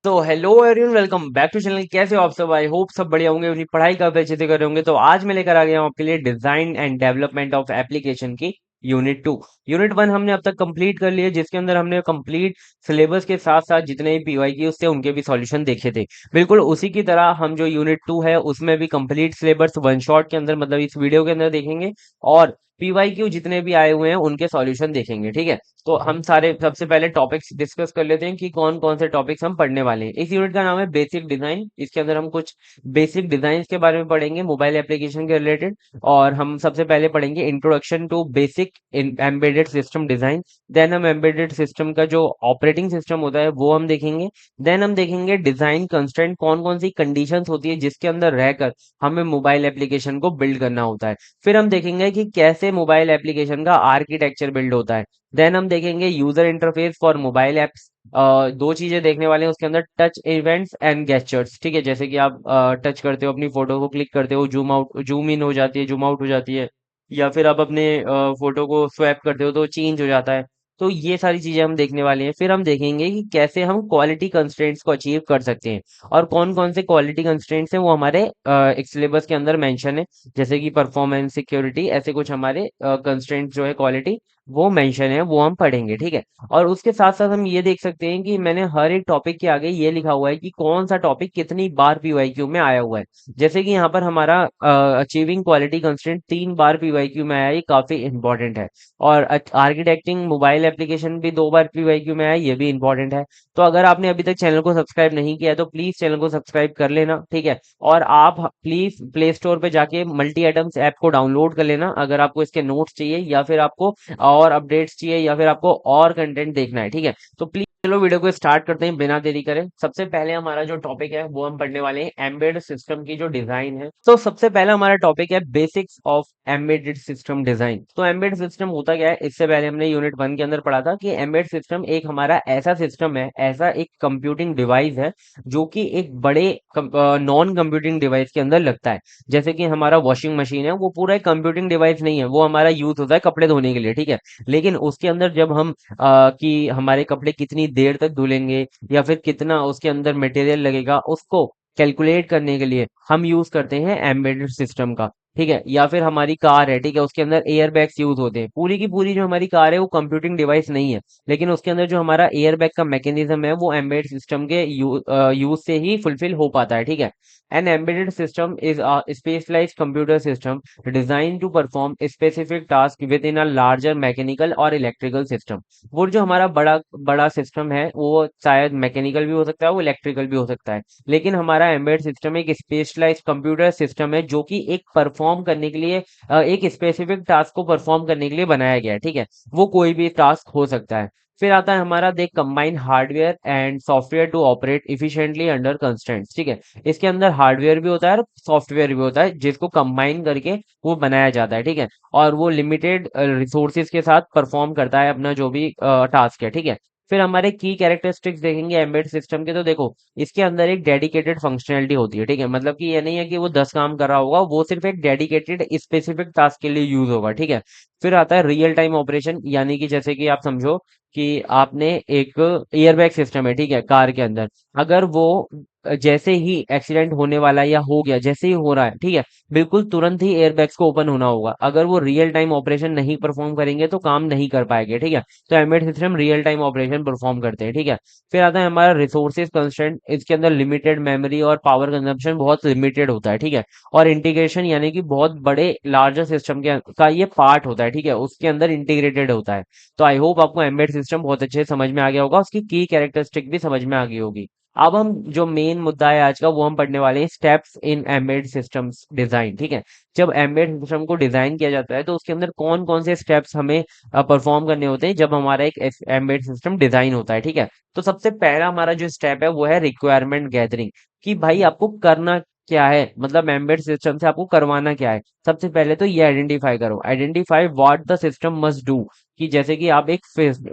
तो hello everyone, welcome back to channel. कैसे हो आप सब? आई होप सब बढ़िया होंगे, अपनी पढ़ाई काफी अच्छे से कर रहे होंगे। तो आज मैं लेकर आ गया हूँ आपके लिए design and development of application की यूनिट 2। यूनिट 1 हमने अब तक कंप्लीट कर लिया, जिसके अंदर हमने कंप्लीट सिलेबस के साथ साथ जितने भी पीवाई की उससे उनके भी सॉल्यूशन देखे थे। बिल्कुल उसी की तरह हम जो यूनिट 2 है उसमें भी कंप्लीट सिलेबस वन शॉट के अंदर, मतलब इस वीडियो के अंदर देखेंगे। और पीवाईक्यू जितने भी आए हुए हैं उनके सॉल्यूशन देखेंगे, ठीक है। तो हम सारे सबसे पहले टॉपिक्स डिस्कस कर लेते हैं कि कौन कौन से टॉपिक्स हम पढ़ने वाले हैं। इस यूनिट का नाम है बेसिक डिजाइन। इसके अंदर हम कुछ बेसिक डिजाइन के बारे में पढ़ेंगे, मोबाइल एप्लीकेशन के रिलेटेड। और हम सबसे पहले पढ़ेंगे introduction to basic embedded system design. Then हम एम्बेडेड सिस्टम का जो ऑपरेटिंग सिस्टम होता है वो हम देखेंगे। देन हम देखेंगे डिजाइन कंस्ट्रेंट, कौन कौन सी कंडीशंस होती है जिसके अंदर रहकर हमें मोबाइल एप्लीकेशन को बिल्ड करना होता है। फिर हम देखेंगे कि कैसे मोबाइल एप्लीकेशन का आर्किटेक्चर बिल्ड होता है। देन हम देखेंगे user interface for mobile apps. दो चीजें देखने वाले हैं उसके अंदर, टच इवेंट्स एंड गेस्चर्स, ठीक है। जैसे कि आप टच करते हो अपनी फोटो को, क्लिक करते हो, जूम आउट जूम इन हो जाती है, जूम आउट हो जाती है। या फिर आप अपने फोटो को स्वैप करते हो तो चेंज हो जाता है। तो ये सारी चीजें हम देखने वाले हैं। फिर हम देखेंगे कि कैसे हम क्वालिटी कंस्ट्रेंट्स को अचीव कर सकते हैं, और कौन कौन से क्वालिटी कंस्ट्रेंट्स हैं वो हमारे एक सिलेबस के अंदर मेंशन है। जैसे कि परफॉर्मेंस, सिक्योरिटी, ऐसे कुछ हमारे कंस्ट्रेंट्स जो है क्वालिटी वो मेंशन है, वो हम पढ़ेंगे, ठीक है। और उसके साथ साथ हम ये देख सकते हैं कि मैंने हर एक टॉपिक के आगे ये लिखा हुआ है कि कौन सा टॉपिक कितनी बार पीवाईक्यू में आया हुआ है। जैसे कि यहाँ पर हमारा अचीविंग क्वालिटी कंस्ट्रेंट 3 बार पीवाईक्यू में आया, ये काफी इंपॉर्टेंट है। और आर्किटेक्टिंग मोबाइल एप्लीकेशन भी 2 बार पीवाईक्यू में आया, ये भी इंपॉर्टेंट है। तो अगर आपने अभी तक चैनल को सब्सक्राइब नहीं किया है तो प्लीज चैनल को सब्सक्राइब कर लेना, ठीक है। और आप प्लीज प्ले स्टोर पे जाके मल्टी एटम्स ऐप को डाउनलोड कर लेना, अगर आपको इसके नोट्स चाहिए या फिर आपको और अपडेट्स चाहिए या फिर आपको और कंटेंट देखना है, ठीक है। तो प्लीज चलो वीडियो को स्टार्ट करते हैं बिना देरी करें। सबसे पहले हमारा जो टॉपिक है वो हम पढ़ने वाले हैं एम्बेडेड सिस्टम की जो डिजाइन है। तो सबसे पहला हमारा टॉपिक है basics of embedded system design. तो एम्बेडेड सिस्टम होता क्या है, इससे पहले हमने यूनिट 1 के अंदर पढ़ा था कि एम्बेडेड सिस्टम एक हमारा ऐसा सिस्टम है, ऐसा एक कंप्यूटिंग डिवाइस है जो कि एक बड़े नॉन कंप्यूटिंग डिवाइस के अंदर लगता है। जैसे कि हमारा वॉशिंग मशीन है, वो पूरा एक कंप्यूटिंग डिवाइस नहीं है, वो हमारा यूज होता है कपड़े धोने के लिए, ठीक है। लेकिन उसके अंदर जब हम कि हमारे कपड़े कितनी देर तक धुलेंगे या फिर कितना उसके अंदर मटेरियल लगेगा, उसको कैलकुलेट करने के लिए हम यूज करते हैं एम्बेडेड सिस्टम का, ठीक है। या फिर हमारी कार है, ठीक है, उसके अंदर एयर बैग्स यूज होते हैं। पूरी की पूरी जो हमारी कार है वो कंप्यूटिंग डिवाइस नहीं है, लेकिन उसके अंदर जो हमारा एयर बैग का मैकेनिज्म है वो एम्बेडेड सिस्टम के यूज से ही फुलफिल हो पाता है, ठीक है। An embedded system is a specialised computer system design to perform specific task within a larger mechanical और इलेक्ट्रिकल सिस्टम। वो जो हमारा बड़ा बड़ा सिस्टम है वो शायद मैकेनिकल भी हो सकता है, वो इलेक्ट्रिकल भी हो सकता है। लेकिन हमारा एम्बेडेड सिस्टम एक स्पेशलाइज्ड कंप्यूटर सिस्टम है जो कि एक परफॉर्म करने के लिए एक स्पेसिफिक टास्क को परफॉर्म करने के लिए बनाया गया है, ठीक है। वो कोई भी टास्क हो सकता है। फिर आता है हमारा देख combine hardware and software to operate efficiently under constraints, ठीक है। इसके अंदर हार्डवेयर भी होता है और सॉफ्टवेयर भी होता है जिसको कंबाइन करके वो बनाया जाता है, ठीक है। और वो लिमिटेड रिसोर्सेज के साथ परफॉर्म करता है अपना जो भी टास्क है, ठीक है। फिर हमारे की कैरेक्टरिस्टिक्स देखेंगे एम्बेडेड सिस्टम के, तो देखो इसके अंदर एक डेडिकेटेड फंक्शनैलिटी होती है, ठीक है। मतलब कि ये नहीं है कि वो 10 काम कर रहा होगा, वो सिर्फ एक डेडिकेटेड स्पेसिफिक टास्क के लिए यूज होगा, ठीक है। फिर आता है रियल टाइम ऑपरेशन, यानी कि जैसे कि आप समझो कि आपने एक एयरबैग सिस्टम है, ठीक है, कार के अंदर। अगर वो जैसे ही एक्सीडेंट होने वाला है या हो गया, जैसे ही हो रहा है, ठीक है, बिल्कुल तुरंत ही एयरबैग्स को ओपन होना होगा। अगर वो रियल टाइम ऑपरेशन नहीं परफॉर्म करेंगे तो काम नहीं कर पाएंगे, ठीक है। तो embedded system real time operation perform करते हैं, ठीक है। फिर आता है हमारा रिसोर्सेज कंस्ट्रेंट, इसके अंदर लिमिटेड मेमोरी और पावर कंजम्पशन बहुत लिमिटेड होता है, ठीक है। और इंटीग्रेशन, यानी कि बहुत बड़े लार्जर सिस्टम के का ये पार्ट होता है, ठीक है, उसके अंदर इंटीग्रेटेड होता है। तो आई होप आपको एम्बेडेड सिस्टम बहुत अच्छे से समझ में आ गया होगा, उसकी की कैरेक्टरिस्टिक भी समझ में आ गई होगी। अब हम जो मेन मुद्दा है आज का वो हम पढ़ने वाले हैं steps in embedded systems design, ठीक है। जब एम्बेडेड सिस्टम को डिजाइन किया जाता है तो उसके अंदर कौन कौन से स्टेप्स हमें परफॉर्म करने होते हैं जब हमारा एक एम्बेडेड सिस्टम डिजाइन होता है, ठीक है। तो सबसे पहला हमारा जो स्टेप है वो है रिक्वायरमेंट गैदरिंग, कि भाई आपको करना क्या है, मतलब एम्बेडेड सिस्टम से आपको करवाना क्या है। सबसे पहले तो ये आइडेंटिफाई करो, identify what the system must do, कि जैसे कि आप एक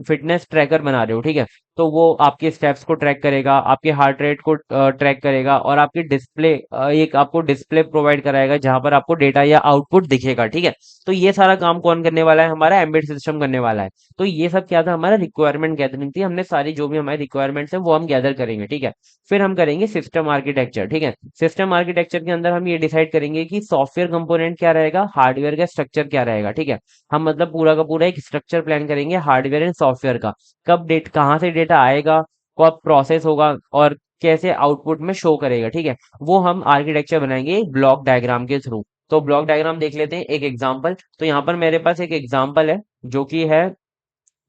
फिटनेस ट्रैकर बना रहे हो, ठीक है। तो वो आपके स्टेप्स को ट्रैक करेगा, आपके हार्ट रेट को ट्रैक करेगा, और आपकी डिस्प्ले एक आपको डिस्प्ले प्रोवाइड कराएगा जहां पर आपको डेटा या आउटपुट दिखेगा, ठीक है। तो ये सारा काम कौन करने वाला है? हमारा एम्बेड सिस्टम करने वाला है। तो ये सब क्या था? हमारा रिक्वायरमेंट गैदरिंग थी। हमने सारी जो भी हमारी रिक्वायरमेंट्स है वो हम गैदर करेंगे, ठीक है। फिर हम करेंगे सिस्टम आर्किटेक्चर, ठीक है। सिस्टम आर्किटेक्चर के अंदर हम ये डिसाइड करेंगे कि सॉफ्टवेयर कंपोनेंट क्या रहेगा, हार्डवेयर का स्ट्रक्चर क्या रहेगा, ठीक है। हम मतलब पूरा का पूरा एक स्ट्रक्चर प्लान करेंगे हार्डवेयर एंड सॉफ्टवेयर का। कब डेट कहाँ से डेटा आएगा, कब प्रोसेस होगा, और कैसे आउटपुट में शो करेगा, ठीक है। वो हम आर्किटेक्चर बनाएंगे ब्लॉक डायग्राम के थ्रू। तो ब्लॉक डायग्राम देख लेते हैं एक एग्जांपल। तो यहाँ पर मेरे पास एक एग्जांपल है जो कि है,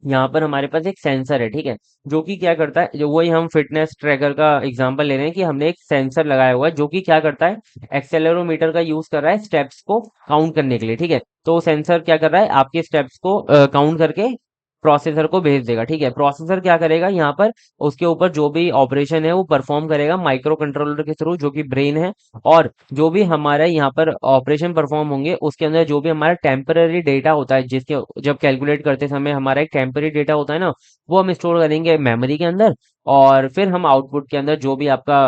यहाँ पर हमारे पास एक सेंसर है, ठीक है। जो कि क्या करता है, जो वही हम फिटनेस ट्रैकर का एग्जांपल ले रहे हैं कि हमने एक सेंसर लगाया हुआ है जो कि क्या करता है, एक्सेलेरोमीटर का यूज कर रहा है स्टेप्स को काउंट करने के लिए, ठीक है। तो सेंसर क्या कर रहा है, आपके स्टेप्स को काउंट करके प्रोसेसर को भेज देगा, ठीक है। प्रोसेसर क्या करेगा यहाँ पर, उसके ऊपर जो भी ऑपरेशन है वो परफॉर्म करेगा माइक्रो कंट्रोलर के थ्रू, जो कि ब्रेन है। और जो भी हमारा यहाँ पर ऑपरेशन परफॉर्म होंगे उसके अंदर जो भी हमारा टेम्पररी डेटा होता है, जिसके जब कैलकुलेट करते समय हमारा एक टेम्पररी डेटा होता है ना, वो हम स्टोर करेंगे मेमोरी के अंदर। और फिर हम आउटपुट के अंदर जो भी आपका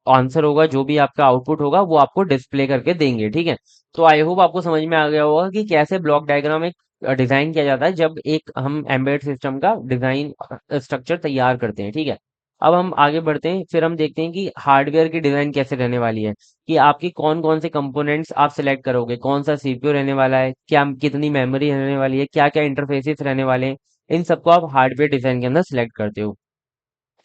आंसर होगा, जो भी आपका आउटपुट होगा, वो आपको डिस्प्ले करके देंगे, ठीक है। तो आई होप आपको समझ में आ गया होगा कि कैसे ब्लॉक डायग्राम एक डिजाइन किया जाता है जब एक हम एम्बेडेड सिस्टम का डिजाइन स्ट्रक्चर तैयार करते हैं, ठीक है। अब हम आगे बढ़ते हैं, फिर हम देखते हैं कि हार्डवेयर की डिजाइन कैसे रहने वाली है, कि आपकी कौन कौन से कंपोनेंट्स आप सिलेक्ट करोगे, कौन सा सीपीयू रहने वाला है, क्या कितनी मेमोरी रहने वाली है, क्या क्या इंटरफेसेस रहने वाले हैं। इन सबको आप हार्डवेयर डिजाइन के अंदर सिलेक्ट करते हो।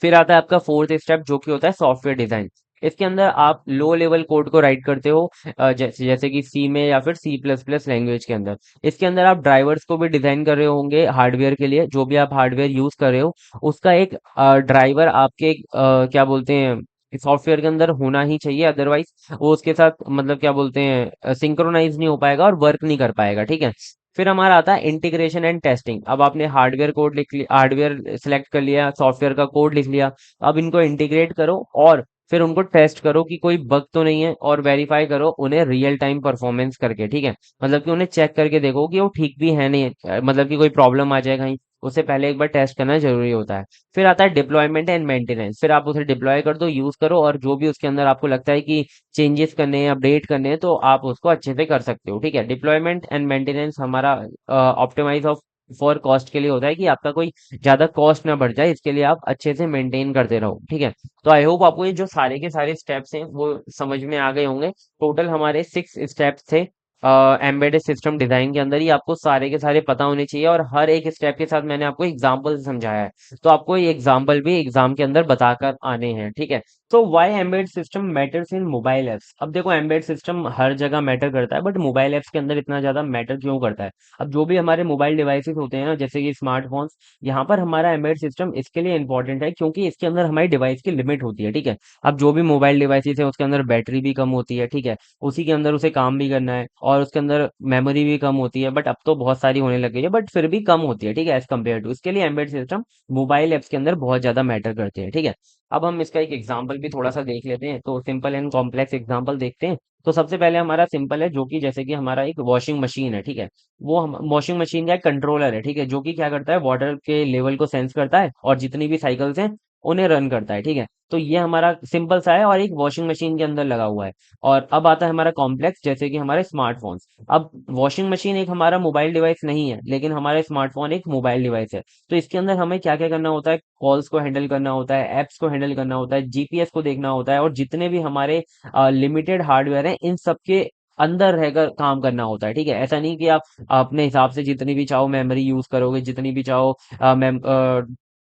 फिर आता है आपका फोर्थ स्टेप जो कि होता है सॉफ्टवेयर डिजाइन। इसके अंदर आप लो लेवल कोड को राइट करते हो, जैसे जैसे कि सी में या फिर C++ लैंग्वेज के अंदर। इसके अंदर आप ड्राइवर्स को भी डिजाइन कर रहे होंगे हार्डवेयर के लिए, जो भी आप हार्डवेयर यूज कर रहे हो उसका एक ड्राइवर आपके क्या बोलते हैं, सॉफ्टवेयर के अंदर होना ही चाहिए, अदरवाइज वो उसके साथ मतलब क्या बोलते हैं सिंक्रोनाइज नहीं हो पाएगा और वर्क नहीं कर पाएगा, ठीक है। फिर हमारा आता है इंटीग्रेशन एंड टेस्टिंग। अब आपने हार्डवेयर कोड लिख लिया, हार्डवेयर सिलेक्ट कर लिया, सॉफ्टवेयर का कोड लिख लिया। अब इनको इंटीग्रेट करो और फिर उनको टेस्ट करो कि कोई बग तो नहीं है, और वेरीफाई करो उन्हें रियल टाइम परफॉर्मेंस करके, ठीक है। मतलब कि उन्हें चेक करके देखो कि वो ठीक भी है नहीं है, मतलब कि कोई प्रॉब्लम आ जाए कहीं, उससे पहले एक बार टेस्ट करना जरूरी होता है। फिर आता है डिप्लॉयमेंट एंड मेंटेनेंस। फिर आप उसे डिप्लॉय कर दो, यूज करो, और जो भी उसके अंदर आपको लगता है कि चेंजेस करने हैं, अपडेट करने हैं, तो आप उसको अच्छे से कर सकते हो, ठीक है। डिप्लॉयमेंट एंड मेंटेनेंस हमारा ऑप्टिमाइज ऑफ फॉर कॉस्ट के लिए होता है कि आपका कोई ज्यादा कॉस्ट ना बढ़ जाए, इसके लिए आप अच्छे से मेंटेन करते रहो, ठीक है। तो आई होप आपको ये जो सारे के सारे स्टेप्स हैं वो समझ में आ गए होंगे। टोटल हमारे 6 स्टेप्स थे एम्बेडेड सिस्टम डिजाइन के अंदर, ही आपको सारे के सारे पता होने चाहिए, और हर एक स्टेप के साथ मैंने आपको एग्जाम्पल से समझाया है। तो आपको ये एग्जाम्पल भी एग्जाम के अंदर बताकर आने हैं, ठीक है। तो why embedded system matters in mobile apps. अब देखो एम्बेडेड सिस्टम हर जगह मैटर करता है, बट मोबाइल एप्स के अंदर इतना ज्यादा मैटर क्यों करता है? अब जो भी हमारे मोबाइल डिवाइसेस होते हैं ना, जैसे कि स्मार्टफोन्स, यहाँ पर हमारा एम्बेडेड सिस्टम इसके लिए इंपॉर्टेंट है क्योंकि इसके अंदर हमारी डिवाइस की लिमिट होती है, ठीक है। अब जो भी मोबाइल डिवाइसेस है उसके अंदर बैटरी भी कम होती है, ठीक है। उसी के अंदर उसे काम भी करना है, और उसके अंदर मेमोरी भी कम होती है, बट अब तो बहुत सारी होने लग गई है, बट फिर भी कम होती है, ठीक है, एज कम्पेयर टू। इसके लिए एम्बेडेड सिस्टम मोबाइल एप्स के अंदर बहुत ज्यादा मैटर करते हैं, ठीक है। अब हम इसका एक एग्जाम्पल भी थोड़ा सा देख लेते हैं, तो सिंपल एंड कॉम्प्लेक्स एग्जाम्पल देखते हैं। तो सबसे पहले हमारा सिंपल है, जो कि जैसे कि हमारा एक वॉशिंग मशीन है, ठीक है। वो हम वॉशिंग मशीन का एक कंट्रोलर है, ठीक है, जो कि क्या करता है, वाटर के लेवल को सेंस करता है और जितनी भी साइकिल्स हैं उन्हें रन करता है, ठीक है। तो ये हमारा सिंपल सा है और एक वॉशिंग मशीन के अंदर लगा हुआ है। और अब आता है हमारा कॉम्प्लेक्स, जैसे कि हमारे स्मार्टफोन्स। अब वॉशिंग मशीन एक हमारा मोबाइल डिवाइस नहीं है, लेकिन हमारा स्मार्टफोन एक मोबाइल डिवाइस है। तो इसके अंदर हमें क्या क्या करना होता है, कॉल्स को हैंडल करना होता है, एप्स को हैंडल करना होता है, जीपीएस को देखना होता है, और जितने भी हमारे लिमिटेड हार्डवेयर हैं इन सबके अंदर रहकर काम करना होता है, ठीक है। ऐसा नहीं कि आप अपने हिसाब से जितनी भी चाहो मेमोरी यूज करोगे, जितनी भी चाहो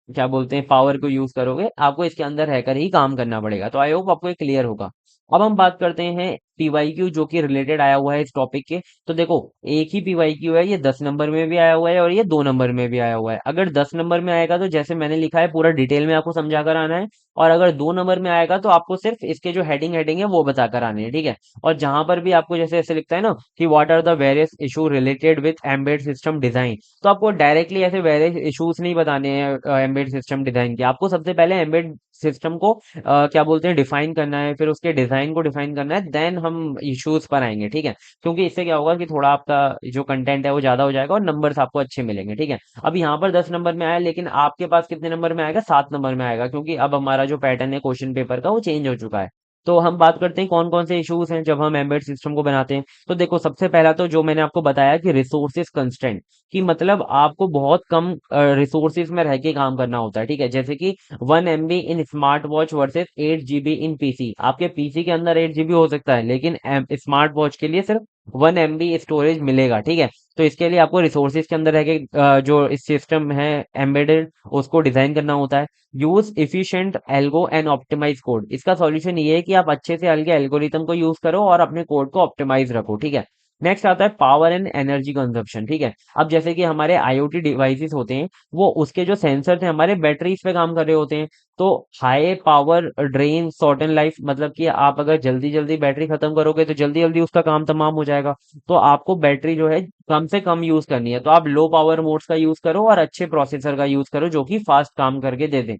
क्या बोलते हैं पावर को यूज करोगे, आपको इसके अंदर रहकर ही काम करना पड़ेगा। तो आई होप आपको ये क्लियर होगा। अब हम बात करते हैं पीवाईक्यू, जो कि रिलेटेड आया हुआ है इस टॉपिक के। तो देखो, एक ही पीवाईक्यू है, ये 10 नंबर में भी आया हुआ है और ये 2 नंबर में भी आया हुआ है। अगर 10 नंबर में आएगा तो जैसे मैंने लिखा है पूरा डिटेल में आपको समझा कर आना है, और अगर 2 नंबर में आएगा तो आपको सिर्फ इसके जो हेडिंग हेडिंग है वो बताकर आने हैं, ठीक है। और जहां पर भी आपको जैसे ऐसे लिखता है ना कि what are the various issue related with embed system design, तो आपको डायरेक्टली ऐसे वेरियस इश्यूज नहीं बताने हैं एम्बेड सिस्टम डिजाइन के। आपको सबसे पहले एम्बेड सिस्टम को क्या बोलते हैं डिफाइन करना है, फिर उसके डिजाइन को डिफाइन करना है, देन हम इश्यूज पर आएंगे, ठीक है। क्योंकि इससे क्या होगा कि थोड़ा आपका जो कंटेंट है वो ज्यादा हो जाएगा और नंबर्स आपको अच्छे मिलेंगे, ठीक है। अब यहाँ पर 10 नंबर में आया, लेकिन आपके पास कितने नंबर में आएगा? 7 नंबर में आएगा, क्योंकि अब हमारा जो पैटर्न है क्वेश्चन पेपर का वो चेंज हो चुका है। तो हम बात करते हैं कौन कौन से इश्यूज हैं जब हम एम्बेडेड सिस्टम को बनाते हैं। तो देखो, सबसे पहला तो जो मैंने आपको बताया कि रिसोर्सेज कंस्ट्रेंट, कि मतलब आपको बहुत कम रिसोर्सेज में रह के काम करना होता है, ठीक है। जैसे कि 1 MB in smart watch versus 8 GB in PC. आपके पीसी के अंदर 8 GB हो सकता है, लेकिन स्मार्ट वॉच के लिए सिर्फ 1 MB स्टोरेज मिलेगा, ठीक है। तो इसके लिए आपको रिसोर्सेज के अंदर रह के जो इस सिस्टम है एम्बेडेड उसको डिजाइन करना होता है। Use efficient algo and optimise code. इसका सॉल्यूशन ये है कि आप अच्छे से अलग एल्गोरिथम को यूज करो और अपने कोड को ऑप्टिमाइज रखो, ठीक है। नेक्स्ट आता है पावर एंड एनर्जी कंजप्शन, ठीक है। अब जैसे कि हमारे आईओटी डिवाइसेस होते हैं, वो उसके जो सेंसर थे हमारे बैटरीज पे काम कर रहे होते हैं। तो high power drain shorten life, मतलब कि आप अगर जल्दी जल्दी बैटरी खत्म करोगे तो जल्दी जल्दी उसका काम तमाम हो जाएगा। तो आपको बैटरी जो है कम से कम यूज करनी है, तो आप लो पावर मोड्स का यूज करो और अच्छे प्रोसेसर का यूज करो जो कि फास्ट काम करके दे दे।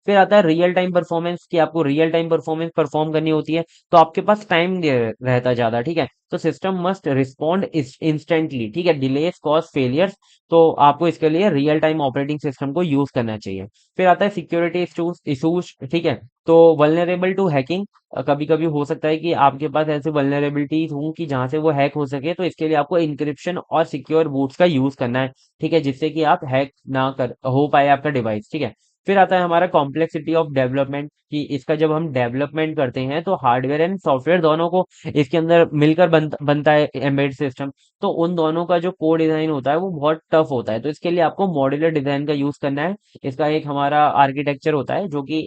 फिर आता है रियल टाइम परफॉर्मेंस, कि आपको रियल टाइम परफॉर्मेंस परफॉर्म करनी होती है, तो आपके पास टाइम रहता ज्यादा, ठीक है। तो सिस्टम मस्ट रिस्पॉन्ड इंस्टेंटली, ठीक है, डिलेस कॉज फेलियर्स। तो आपको इसके लिए रियल टाइम ऑपरेटिंग सिस्टम को यूज करना चाहिए। फिर आता है सिक्योरिटी इशूज, ठीक है। तो वल्नरेबल टू हैकिंग, कभी कभी हो सकता है कि आपके पास ऐसे वल्नरेबिलिटीज हों कि जहां से वो हैक हो सके, तो इसके लिए आपको इंक्रिप्शन और सिक्योर बूट्स का यूज करना है, ठीक है, जिससे कि आप हैक ना कर हो पाए आपका डिवाइस, ठीक है। फिर आता है हमारा कॉम्प्लेक्सिटी ऑफ डेवलपमेंट, कि इसका जब हम डेवलपमेंट करते हैं तो हार्डवेयर एंड सॉफ्टवेयर दोनों को इसके अंदर मिलकर बनता है एम्बेडेड सिस्टम। तो उन दोनों का जो कोड डिजाइन होता है वो बहुत टफ होता है, तो इसके लिए आपको मॉड्यूलर डिजाइन का यूज करना है। इसका एक हमारा आर्किटेक्चर होता है जो कि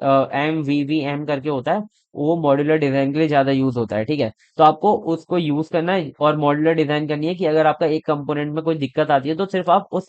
MVVM करके होता है। वो मॉड्यूलर डिजाइन के लिए ज्यादा यूज होता है, ठीक है। तो आपको उसको यूज करना है और मॉड्यूलर डिजाइन करनी है, कि अगर आपका एक कंपोनेंट में कोई दिक्कत आती है तो सिर्फ आप उस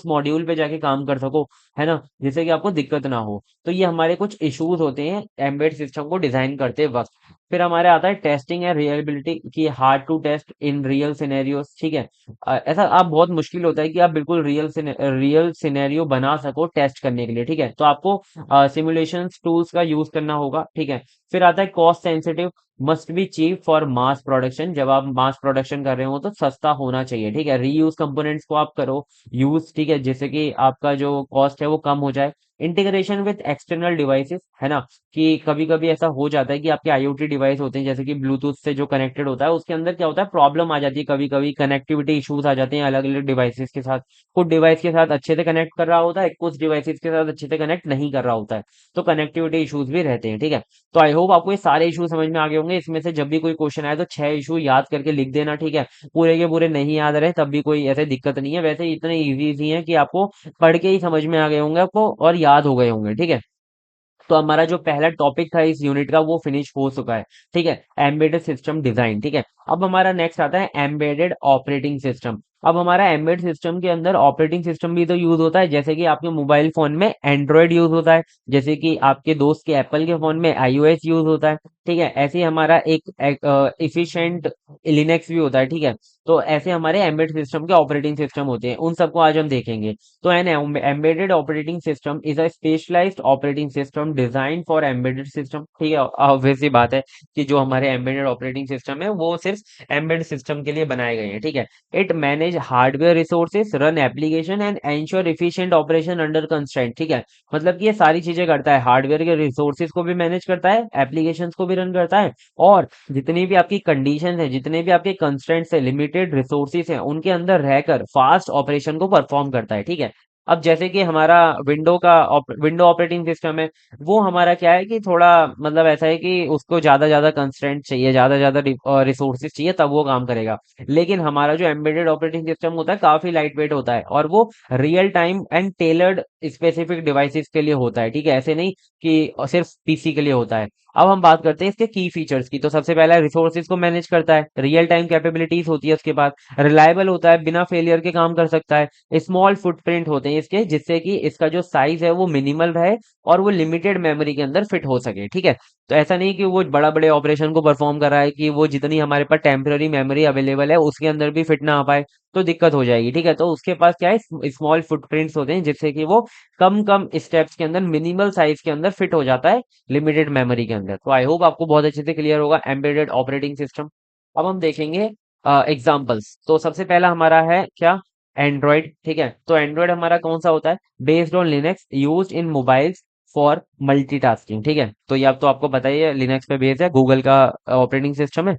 मॉड्यूल पे जाके काम कर सको, है ना, जिससे कि आपको दिक्कत ना हो। तो ये हमारे कुछ इश्यूज होते हैं एम्बेड सिस्टम को डिजाइन करते वक्त। फिर हमारे आता है टेस्टिंग एंड रियलिबिलिटी, की hard to test in real scenarios, ठीक है। ऐसा आप बहुत मुश्किल होता है कि आप बिल्कुल रियल सिनेरियो बना सको टेस्ट करने के लिए, ठीक है। तो आपको सिमुलेशन टूल्स का यूज करना होगा, ठीक है। फिर आता है cost sensitive, must be cheap for mass production. जब आप मास प्रोडक्शन कर रहे हो तो सस्ता होना चाहिए, ठीक है। रीयूज कंपोनेंट्स को आप करो यूज, ठीक है, जिससे कि आपका जो कॉस्ट है वो कम हो जाए। इंटीग्रेशन विद एक्सटर्नल डिवाइसेस, है ना, कि कभी कभी ऐसा हो जाता है कि आपके आईओटी डिवाइस होते हैं जैसे कि ब्लूटूथ से जो कनेक्टेड होता है, उसके अंदर क्या होता है, प्रॉब्लम आ जाती है, कभी कभी कनेक्टिविटी इश्यूज आ जाते हैं अलग अलग डिवाइसेस के साथ। कुछ डिवाइस के साथ अच्छे से कनेक्ट कर रहा होता है, कुछ डिवाइसेस के साथ अच्छे से कनेक्ट नहीं कर रहा होता है। तो कनेक्टिविटी इश्यूज भी रहते हैं, ठीक है। तो आई होप आपको ये सारे इशू समझ में आ गए होंगे। इसमें से जब भी कोई क्वेश्चन आए तो 6 इशू याद करके लिख देना, ठीक है। पूरे के पूरे नहीं याद रहे तब भी कोई ऐसे दिक्कत नहीं है, वैसे इतने इजी इजी हैं कि आपको पढ़ के ही समझ में आ गए होंगे आपको और याद हो गए होंगे, ठीक है। तो हमारा जो पहला टॉपिक था इस यूनिट का वो फिनिश हो चुका है, ठीक है, एम्बेडेड सिस्टम डिजाइन, ठीक है। अब हमारा नेक्स्ट आता है एम्बेडेड ऑपरेटिंग सिस्टम। अब हमारा एम्बेडेड सिस्टम के अंदर ऑपरेटिंग सिस्टम भी तो यूज होता है, जैसे कि आपके मोबाइल फोन में एंड्रॉयड यूज होता है, जैसे कि आपके दोस्त के एप्पल के फोन में iOS यूज होता है, ठीक है। ऐसे ही हमारा एक इफिशिएंट लिनक्स भी होता है, ठीक है। तो ऐसे हमारे एम्बेडेड सिस्टम के ऑपरेटिंग सिस्टम होते हैं, उन सबको आज हम देखेंगे। तो an embedded operating system is a specialised operating system design for embedded system, ठीक है। ऑब्वियस सी बात है कि जो हमारे एम्बेडेड ऑपरेटिंग सिस्टम है वो सिर्फ एम्बेडेड सिस्टम के लिए बनाए गए हैं, ठीक है। It manage hardware resources, run application and ensure efficient operation under constraint, ठीक है। मतलब कि ये सारी चीजें करता है, हार्डवेयर के रिसोर्सेज को भी मैनेज करता है, एप्लीकेशंस को भी रन करता है, और जितनी भी आपकी कंडीशन है, जितने भी आपके कंस्ट्रेंट्स है, लिमिटेड रिसोर्सेज हैं, उनके अंदर रहकर फास्ट ऑपरेशन को परफॉर्म करता है, ठीक है। अब जैसे कि हमारा विंडो ऑपरेटिंग सिस्टम है, वो हमारा क्या है कि थोड़ा मतलब ऐसा है कि उसको ज्यादा ज्यादा कंस्ट्रेंट चाहिए, ज्यादा ज्यादा रिसोर्सेज चाहिए तब वो काम करेगा। लेकिन हमारा जो एम्बेडेड ऑपरेटिंग सिस्टम होता है काफी लाइट वेट होता है, और वो real time and tailored specific devices के लिए होता है, ठीक है, ऐसे नहीं कि सिर्फ पीसी के लिए होता है। अब हम बात करते हैं इसके की फीचर्स की। तो सबसे पहला रिसोर्सेज को मैनेज करता है, रियल टाइम कैपेबिलिटीज होती है उसके पास, रिलायबल होता है, बिना फेलियर के काम कर सकता है, स्मॉल फुटप्रिंट होते हैं इसके, जिससे कि इसका जो साइज है वो मिनिमल रहे और वो लिमिटेड मेमोरी के अंदर फिट हो सके, ठीक है। तो ऐसा नहीं कि वो बड़ा बड़े ऑपरेशन को परफॉर्म कर रहा है कि वो जितनी हमारे पास टेम्पररी मेमोरी अवेलेबल है उसके अंदर भी फिट ना आ पाए। तो दिक्कत हो जाएगी, ठीक है। तो उसके पास क्या है, स्मॉल फुटप्रिंट्स होते हैं, जिससे कि वो कम कम स्टेप्स के अंदर मिनिमल साइज के अंदर फिट हो जाता है लिमिटेड मेमोरी के अंदर। तो आई होप आपको बहुत अच्छे से क्लियर होगा एम्बेडेड ऑपरेटिंग सिस्टम। अब हम देखेंगे एग्जाम्पल्स। तो सबसे पहला हमारा है क्या, एंड्रॉइड, ठीक है। तो एंड्रॉइड हमारा कौन सा होता है, based on Linux, used in mobiles for multitasking, ठीक है। तो ये अब तो आपको पता ही है, लिनक्स पे बेस्ड है, गूगल का ऑपरेटिंग सिस्टम है।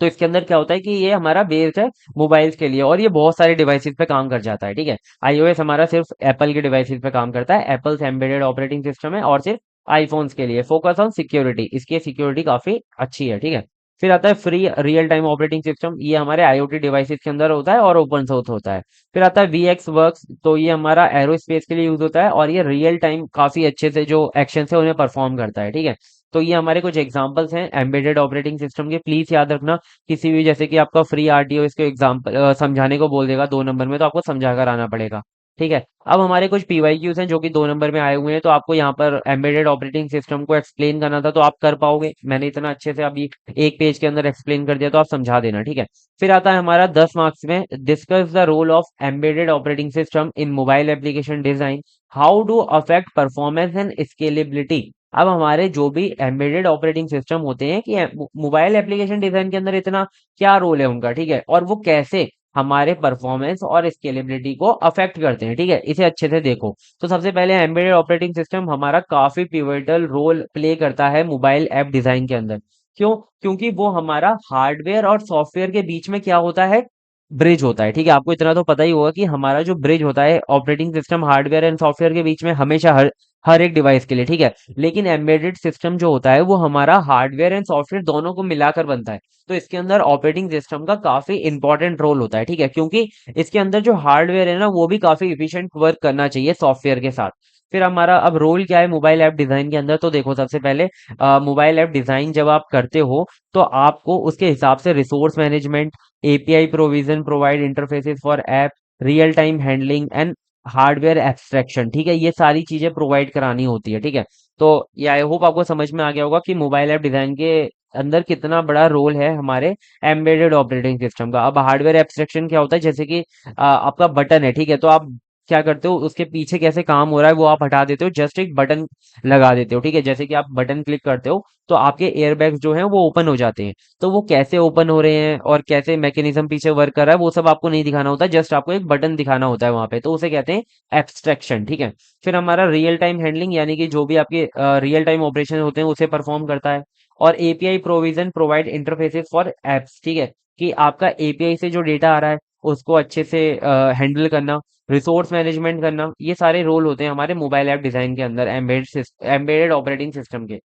तो इसके अंदर क्या होता है कि ये हमारा बेस्ड है मोबाइल्स के लिए, और ये बहुत सारे डिवाइसेस पे काम कर जाता है, ठीक है। आईओएस हमारा सिर्फ एप्पल के डिवाइसेस पे काम करता है, एप्पल एम्बेडेड ऑपरेटिंग सिस्टम है, और सिर्फ आईफोन्स के लिए। फोकस ऑन सिक्योरिटी, इसकी सिक्योरिटी काफी अच्छी है, ठीक है। फिर आता है free real time operating system, ये हमारे आईओटी डिवाइसेस के अंदर होता है और ओपन सोर्स होता है। फिर आता है वीएक्स वर्क्स, तो ये हमारा एरोस्पेस के लिए यूज होता है, और ये रियल टाइम काफी अच्छे से जो एक्शन है उन्हें परफॉर्म करता है, ठीक है। तो ये हमारे कुछ एग्जांपल्स हैं एम्बेडेड ऑपरेटिंग सिस्टम के, प्लीज याद रखना। किसी भी, जैसे कि आपका फ्री आरटीओ इसके एग्जाम्पल समझाने को बोल देगा 2 नंबर में, तो आपको समझा कर आना पड़ेगा, ठीक है। अब हमारे कुछ पीवाईक्यूज हैं जो कि 2 नंबर में आए हुए हैं, तो आपको यहाँ पर एम्बेडेड ऑपरेटिंग सिस्टम को एक्सप्लेन करना था, तो आप कर पाओगे। मैंने इतना अच्छे से अभी एक पेज के अंदर एक्सप्लेन कर दिया, तो आप समझा देना, ठीक है। फिर आता है हमारा 10 मार्क्स में, discuss the role of embedded operating system in mobile application design, how do affect performance and scalability. अब हमारे जो भी एम्बेडेड ऑपरेटिंग सिस्टम होते हैं कि मोबाइल एप्लीकेशन डिजाइन के अंदर इतना क्या रोल है उनका, ठीक है, और वो कैसे हमारे परफॉर्मेंस और स्केलेबिलिटी को अफेक्ट करते हैं, ठीक है, इसे अच्छे से देखो। तो सबसे पहले एम्बेडेड ऑपरेटिंग सिस्टम हमारा काफी पिवटल रोल प्ले करता है मोबाइल ऐप डिजाइन के अंदर। क्यों, क्योंकि वो हमारा हार्डवेयर और सॉफ्टवेयर के बीच में क्या होता है, ब्रिज होता है, ठीक है। आपको इतना तो पता ही होगा कि हमारा जो ब्रिज होता है operating system hardware and software के बीच में, हमेशा हर हर एक डिवाइस के लिए, ठीक है। लेकिन एम्बेडेड सिस्टम जो होता है वो हमारा हार्डवेयर एंड सॉफ्टवेयर दोनों को मिलाकर बनता है। तो इसके अंदर ऑपरेटिंग सिस्टम का काफी इंपॉर्टेंट रोल होता है, ठीक है, क्योंकि इसके अंदर जो हार्डवेयर है ना, वो भी काफी इफिशिएंट वर्क करना चाहिए सॉफ्टवेयर के साथ। फिर हमारा अब रोल क्या है मोबाइल ऐप डिजाइन के अंदर, तो देखो सबसे पहले मोबाइल ऐप डिजाइन जब आप करते हो, तो आपको उसके हिसाब से resource management, API provision, provide interfaces for app, real time handling and hardware abstraction, ठीक है, ये सारी चीजें प्रोवाइड करानी होती है, ठीक है। तो ये आई होप आपको समझ में आ गया होगा कि मोबाइल ऐप डिजाइन के अंदर कितना बड़ा रोल है हमारे एम्बेडेड ऑपरेटिंग सिस्टम का। अब हार्डवेयर एब्स्ट्रैक्शन क्या होता है, जैसे कि आपका बटन है, ठीक है, तो आप क्या करते हो, उसके पीछे कैसे काम हो रहा है वो आप हटा देते हो, जस्ट एक बटन लगा देते हो, ठीक है। जैसे कि आप बटन क्लिक करते हो तो आपके एयरबैग्स जो हैं वो ओपन हो जाते हैं। तो वो कैसे ओपन हो रहे हैं और कैसे मैकेनिज्म पीछे वर्क कर रहा है, वो सब आपको नहीं दिखाना होता, जस्ट आपको एक बटन दिखाना होता है वहां पे, तो उसे कहते हैं एब्स्ट्रैक्शन, ठीक है। फिर हमारा रियल टाइम हैंडलिंग, यानी कि जो भी आपके रियल टाइम ऑपरेशन होते हैं उसे परफॉर्म करता है। और API provision, provide interfaces for apps, ठीक है, कि आपका एपीआई से जो डेटा आ रहा है उसको अच्छे से हैंडल करना, रिसोर्स मैनेजमेंट करना, ये सारे रोल होते हैं हमारे मोबाइल ऐप डिजाइन के अंदर एम्बेडेड ऑपरेटिंग सिस्टम के।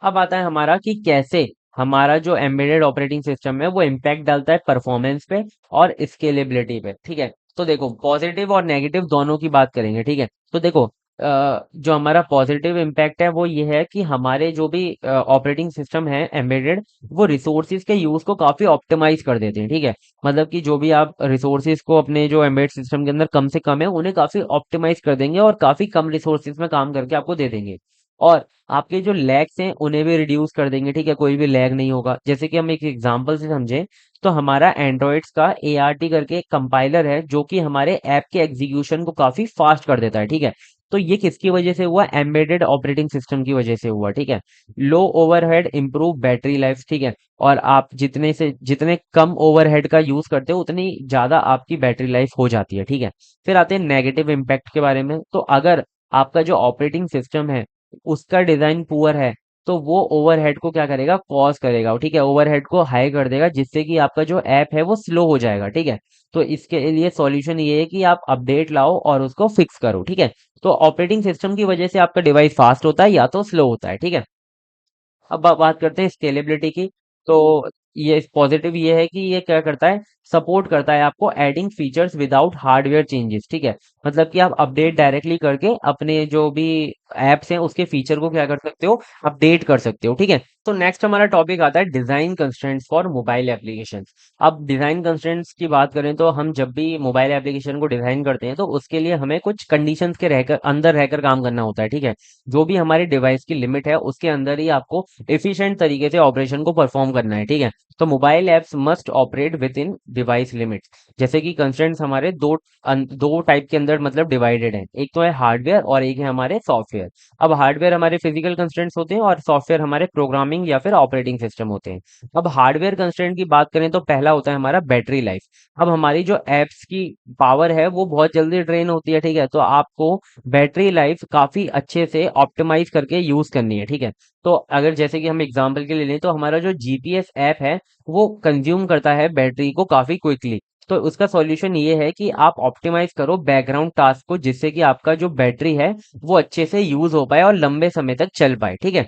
अब आता है हमारा कि कैसे हमारा जो एम्बेडेड ऑपरेटिंग सिस्टम है वो इम्पैक्ट डालता है परफॉर्मेंस पे और स्केलेबिलिटी पे, ठीक है। तो देखो पॉजिटिव और नेगेटिव दोनों की बात करेंगे, ठीक है। तो देखो जो हमारा पॉजिटिव इम्पैक्ट है वो ये है कि हमारे जो भी ऑपरेटिंग सिस्टम है एम्बेडेड, वो रिसोर्सिस के यूज को काफी ऑप्टिमाइज कर देते हैं, ठीक है। मतलब कि जो भी आप रिसोर्सिस को अपने जो एम्बेडेड सिस्टम के अंदर कम से कम है उन्हें काफी ऑप्टिमाइज कर देंगे और काफी कम रिसोर्सिस में काम करके आपको दे देंगे। और आपके जो लैग्स हैं उन्हें भी रिड्यूस कर देंगे, ठीक है, कोई भी लैग नहीं होगा। जैसे कि हम एक एग्जांपल से समझें, तो हमारा एंड्रॉइड्स का एआरटी करके एक कंपाइलर है जो कि हमारे ऐप के एग्जीक्यूशन को काफी फास्ट कर देता है, ठीक है। तो ये किसकी वजह से हुआ, एम्बेडेड ऑपरेटिंग सिस्टम की वजह से हुआ, ठीक है। लो ओवरहेड इंप्रूव बैटरी लाइफ, ठीक है। और आप जितने कम ओवरहेड का यूज करते हो उतनी ज्यादा आपकी बैटरी लाइफ हो जाती है, ठीक है। फिर आते हैं नेगेटिव इम्पैक्ट के बारे में। तो अगर आपका जो ऑपरेटिंग सिस्टम है उसका डिजाइन पुअर है, तो वो ओवरहेड को क्या करेगा, कॉज करेगा, ठीक है, ओवरहेड को हाई कर देगा, जिससे कि आपका जो ऐप है वो स्लो हो जाएगा, ठीक है। तो इसके लिए सॉल्यूशन ये है कि आप अपडेट लाओ और उसको फिक्स करो, ठीक है। तो ऑपरेटिंग सिस्टम की वजह से आपका डिवाइस फास्ट होता है या तो स्लो होता है, ठीक है। अब बात करते हैं स्केलेबिलिटी की। तो ये पॉजिटिव ये है कि ये क्या करता है, सपोर्ट करता है आपको adding features without hardware changes, ठीक है। मतलब कि आप अपडेट डायरेक्टली करके अपने जो भी एप्स हैं उसके फीचर को क्या कर सकते हो, अपडेट कर सकते हो, ठीक है। तो नेक्स्ट हमारा टॉपिक आता है design constraints for mobile applications. अब डिजाइन कंस्ट्रेंट्स की बात करें तो हम जब भी मोबाइल एप्लीकेशन को डिजाइन करते हैं तो उसके लिए हमें कुछ कंडीशंस के रहकर अंदर रहकर काम करना होता है, ठीक है। जो भी हमारे डिवाइस की लिमिट है उसके अंदर ही आपको एफिशिएंट तरीके से ऑपरेशन को परफॉर्म करना है, ठीक है। तो mobile apps must operate with in device limits. जैसे कि कंस्ट्रेंट्स हमारे दो टाइप के अंदर मतलब डिवाइडेड हैं, एक तो है हार्डवेयर और एक है हमारे सॉफ्टवेयर। अब हार्डवेयर हमारे फिजिकल कंस्ट्रेंट्स होते हैं और सॉफ्टवेयर हमारे प्रोग्रामिंग या फिर ऑपरेटिंग सिस्टम होते हैं। अब हार्डवेयर कंस्ट्रेंट की बात करें तो पहला होता है हमारा बैटरी लाइफ। अब हमारी जो एप्स की पावर है वो बहुत जल्दी ड्रेन होती है, ठीक है, तो आपको बैटरी लाइफ काफी अच्छे से ऑप्टिमाइज करके यूज करनी है, ठीक है। तो अगर जैसे कि हम एग्जांपल के लिए लें तो हमारा जो जीपीएस ऐप है वो कंज्यूम करता है बैटरी को काफी क्विकली। तो उसका सॉल्यूशन ये है कि आप ऑप्टिमाइज करो बैकग्राउंड टास्क को, जिससे कि आपका जो बैटरी है वो अच्छे से यूज हो पाए और लंबे समय तक चल पाए, ठीक है।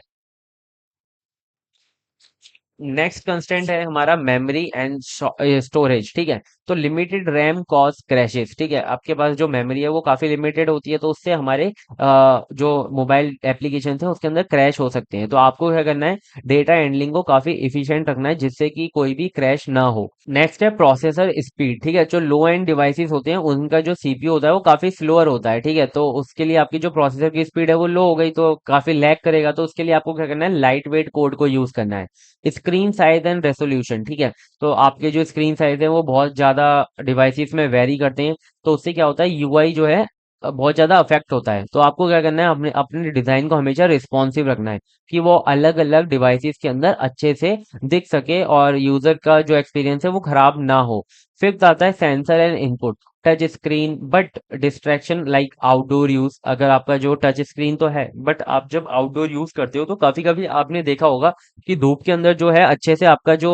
नेक्स्ट कंस्टेंट है हमारा मेमोरी एंड स्टोरेज, ठीक है। तो लिमिटेड रैम कॉज क्रैशेस, ठीक है, आपके पास जो मेमोरी है वो काफी लिमिटेड होती है, तो उससे हमारे जो मोबाइल एप्लीकेशन है उसके अंदर क्रैश हो सकते हैं। तो आपको क्या करना है, डेटा हैंडलिंग को काफी इफिशिएंट रखना है जिससे कि कोई भी क्रैश ना हो। नेक्स्ट है प्रोसेसर स्पीड, ठीक है, जो लो एंड डिवाइसेस होते हैं उनका जो सीपीयू होता है वो काफी स्लोअर होता है, ठीक है, तो उसके लिए आपकी जो प्रोसेसर की स्पीड है वो लो हो गई तो काफी लैग करेगा, तो उसके लिए आपको क्या करना है, लाइट वेट कोड को यूज करना है। स्क्रीन साइज एंड रेसोल्यूशन, ठीक है, तो आपके जो स्क्रीन साइज है वो बहुत ज्यादा डिवाइसेस में वेरी करते हैं, तो उससे क्या होता है, यूआई जो है बहुत ज्यादा अफेक्ट होता है। तो आपको क्या करना है, अपने अपने डिजाइन को हमेशा रिस्पॉन्सिव रखना है कि वो अलग अलग डिवाइसेस के अंदर अच्छे से दिख सके और यूजर का जो एक्सपीरियंस है वो खराब ना हो। फिफ्थ आता है sensor and input, touch screen but distraction like outdoor use. अगर आपका जो टच स्क्रीन तो है बट आप जब आउटडोर यूज करते हो तो काफी कभी आपने देखा होगा कि धूप के अंदर जो है अच्छे से आपका जो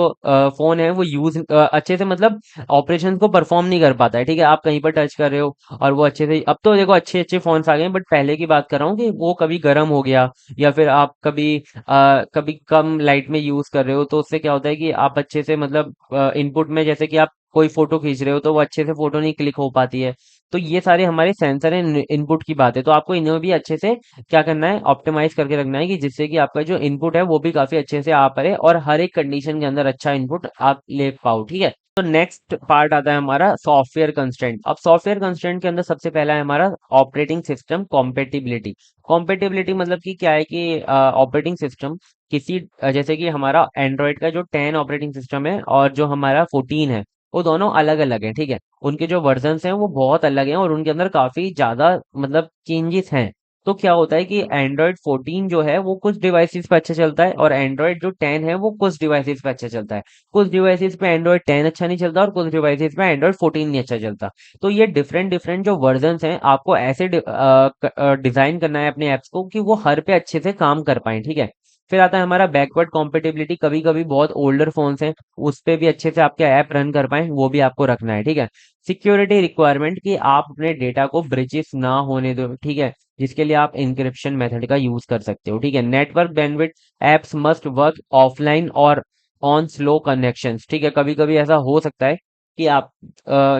फोन है वो यूज अच्छे से मतलब ऑपरेशन को परफॉर्म नहीं कर पाता है, ठीक है, आप कहीं पर टच कर रहे हो और वो अच्छे से, अब तो देखो अच्छे अच्छे फोन्स आ गए हैं बट पहले की बात कर रहा हूँ कि वो कभी गर्म हो गया या फिर आप कभी कम लाइट में यूज कर रहे हो, तो उससे क्या होता है कि आप अच्छे से मतलब इनपुट में जैसे कि आप कोई फोटो खींच रहे हो तो वो अच्छे से फोटो नहीं क्लिक हो पाती है। तो ये सारे हमारे सेंसर एंड इनपुट की बात है, तो आपको इन्हें भी अच्छे से क्या करना है, ऑप्टिमाइज करके रखना है कि जिससे कि आपका जो इनपुट है वो भी काफी अच्छे से आ पाए और हर एक कंडीशन के अंदर अच्छा इनपुट आप ले पाओ, ठीक है। तो नेक्स्ट पार्ट आता है हमारा सॉफ्टवेयर कंस्ट्रेंट। अब सॉफ्टवेयर कंस्ट्रेंट के अंदर सबसे पहला है हमारा ऑपरेटिंग सिस्टम कॉम्पेटिबिलिटी। कॉम्पेटिबिलिटी मतलब कि क्या है कि ऑपरेटिंग सिस्टम किसी जैसे कि हमारा एंड्रॉइड का जो 10 ऑपरेटिंग सिस्टम है और जो हमारा 14 है वो दोनों अलग अलग हैं, ठीक है, उनके जो वर्जन्स हैं वो बहुत अलग हैं और उनके अंदर काफी ज्यादा मतलब चेंजेस हैं। तो क्या होता है कि एंड्रॉयड 14 जो है वो कुछ डिवाइसेस पे अच्छा चलता है और एंड्रॉयड जो 10 है वो कुछ डिवाइसेस पे अच्छा चलता है। कुछ डिवाइसेस पे एंड्रॉयड 10 अच्छा नहीं चलता और कुछ डिवाइसेस पे एंड्रॉयड 14 नहीं अच्छा चलता। तो ये डिफरेंट डिफरेंट जो वर्जन्स हैं आपको ऐसे डिजाइन करना है अपने ऐप्स को कि वो हर पे अच्छे से काम कर पाए, ठीक है। फिर आता है हमारा बैकवर्ड कॉम्पेटिबिलिटी, कभी कभी बहुत ओल्डर फोन्स हैं उस पे भी अच्छे से आपके ऐप रन कर पाए, वो भी आपको रखना है, ठीक है। सिक्योरिटी रिक्वायरमेंट कि आप अपने डेटा को ब्रिजेस ना होने दो, ठीक है, जिसके लिए आप इंक्रिप्शन मेथड का यूज कर सकते हो, ठीक है। Network bandwidth, apps must work offline और ऑन स्लो कनेक्शंस, ठीक है, कभी कभी ऐसा हो सकता है कि आप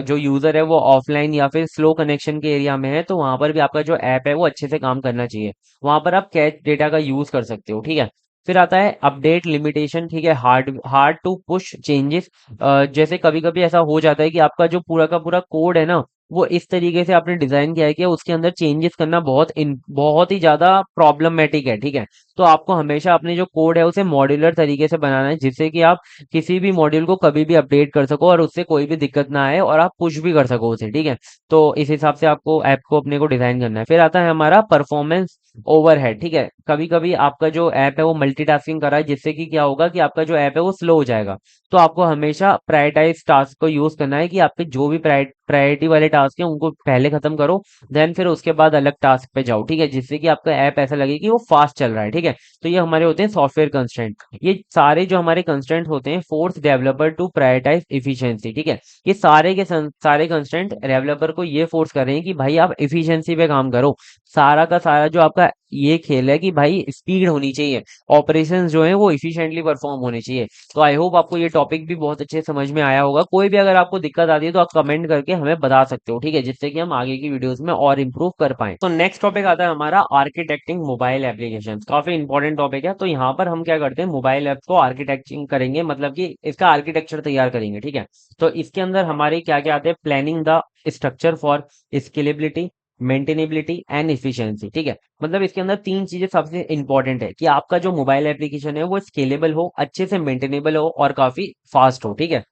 जो यूजर है वो ऑफलाइन या फिर स्लो कनेक्शन के एरिया में है, तो वहां पर भी आपका जो ऐप है वो अच्छे से काम करना चाहिए, वहां पर आप कैच डेटा का यूज कर सकते हो, ठीक है। फिर आता है अपडेट लिमिटेशन, ठीक है, hard hard to push changes. जैसे कभी कभी ऐसा हो जाता है कि आपका जो पूरा का पूरा कोड है ना वो इस तरीके से आपने डिजाइन किया है कि उसके अंदर चेंजेस करना बहुत ही ज्यादा प्रॉब्लमेटिक है, ठीक है। तो आपको हमेशा अपने जो कोड है उसे मॉड्यूलर तरीके से बनाना है जिससे कि आप किसी भी मॉड्यूल को कभी भी अपडेट कर सको और उससे कोई भी दिक्कत ना आए और आप पुश भी कर सको उसे, ठीक है। तो इस हिसाब से आपको ऐप को अपने को डिजाइन करना है। फिर आता है हमारा परफॉर्मेंस ओवरहेड, ठीक है, कभी कभी आपका जो ऐप है वो मल्टीटास्किंग कर रहा है जिससे कि क्या होगा कि आपका जो ऐप है वो स्लो हो जाएगा। तो आपको हमेशा प्रायोरिटाइज टास्क को यूज करना है कि आपके जो भी प्रायोरिटी वाले टास्क हैं उनको पहले खत्म करो, देन फिर उसके बाद अलग टास्क पे जाओ, ठीक है, जिससे कि आपका ऐप ऐसा लगे कि वो फास्ट चल रहा है, ठीक है। तो ये हमारे होते हैं सॉफ्टवेयर कंस्ट्रेंट। ये सारे जो हमारे कंस्ट्रेंट होते हैं force developer to prioritise efficiency, ठीक है। ये सारे के सारे कंस्ट्रेंट डेवलपर को ये फोर्स कर रहे हैं कि भाई आप इफिशियंसी पे काम करो। सारा का सारा जो आपका ये खेल है कि भाई स्पीड होनी चाहिए, ऑपरेशंस जो है वो इफिशिएंटली परफॉर्म होने चाहिए। तो आई होप आपको ये टॉपिक भी बहुत अच्छे से समझ में आया होगा। कोई भी अगर आपको दिक्कत आती है तो आप कमेंट करके हमें बता सकते हो, ठीक है, जिससे कि हम आगे की वीडियोस में और इम्प्रूव कर पाए। तो नेक्स्ट टॉपिक आता है हमारा आर्किटेक्टिंग मोबाइल एप्लीकेशन, काफी इंपॉर्टेंट टॉपिक है। तो यहाँ पर हम क्या करते हैं, मोबाइल ऐप को आर्किटेक्टिंग करेंगे, मतलब कि इसका आर्किटेक्चर तैयार करेंगे, ठीक है। तो इसके अंदर हमारे क्या क्या आते हैं, planning the structure for scalability, maintainability and efficiency. ठीक है, मतलब इसके अंदर तीन चीजें सबसे इंपॉर्टेंट है कि आपका जो मोबाइल एप्लीकेशन है वो स्केलेबल हो, अच्छे से मेंटेनेबल हो और काफी फास्ट हो। ठीक है,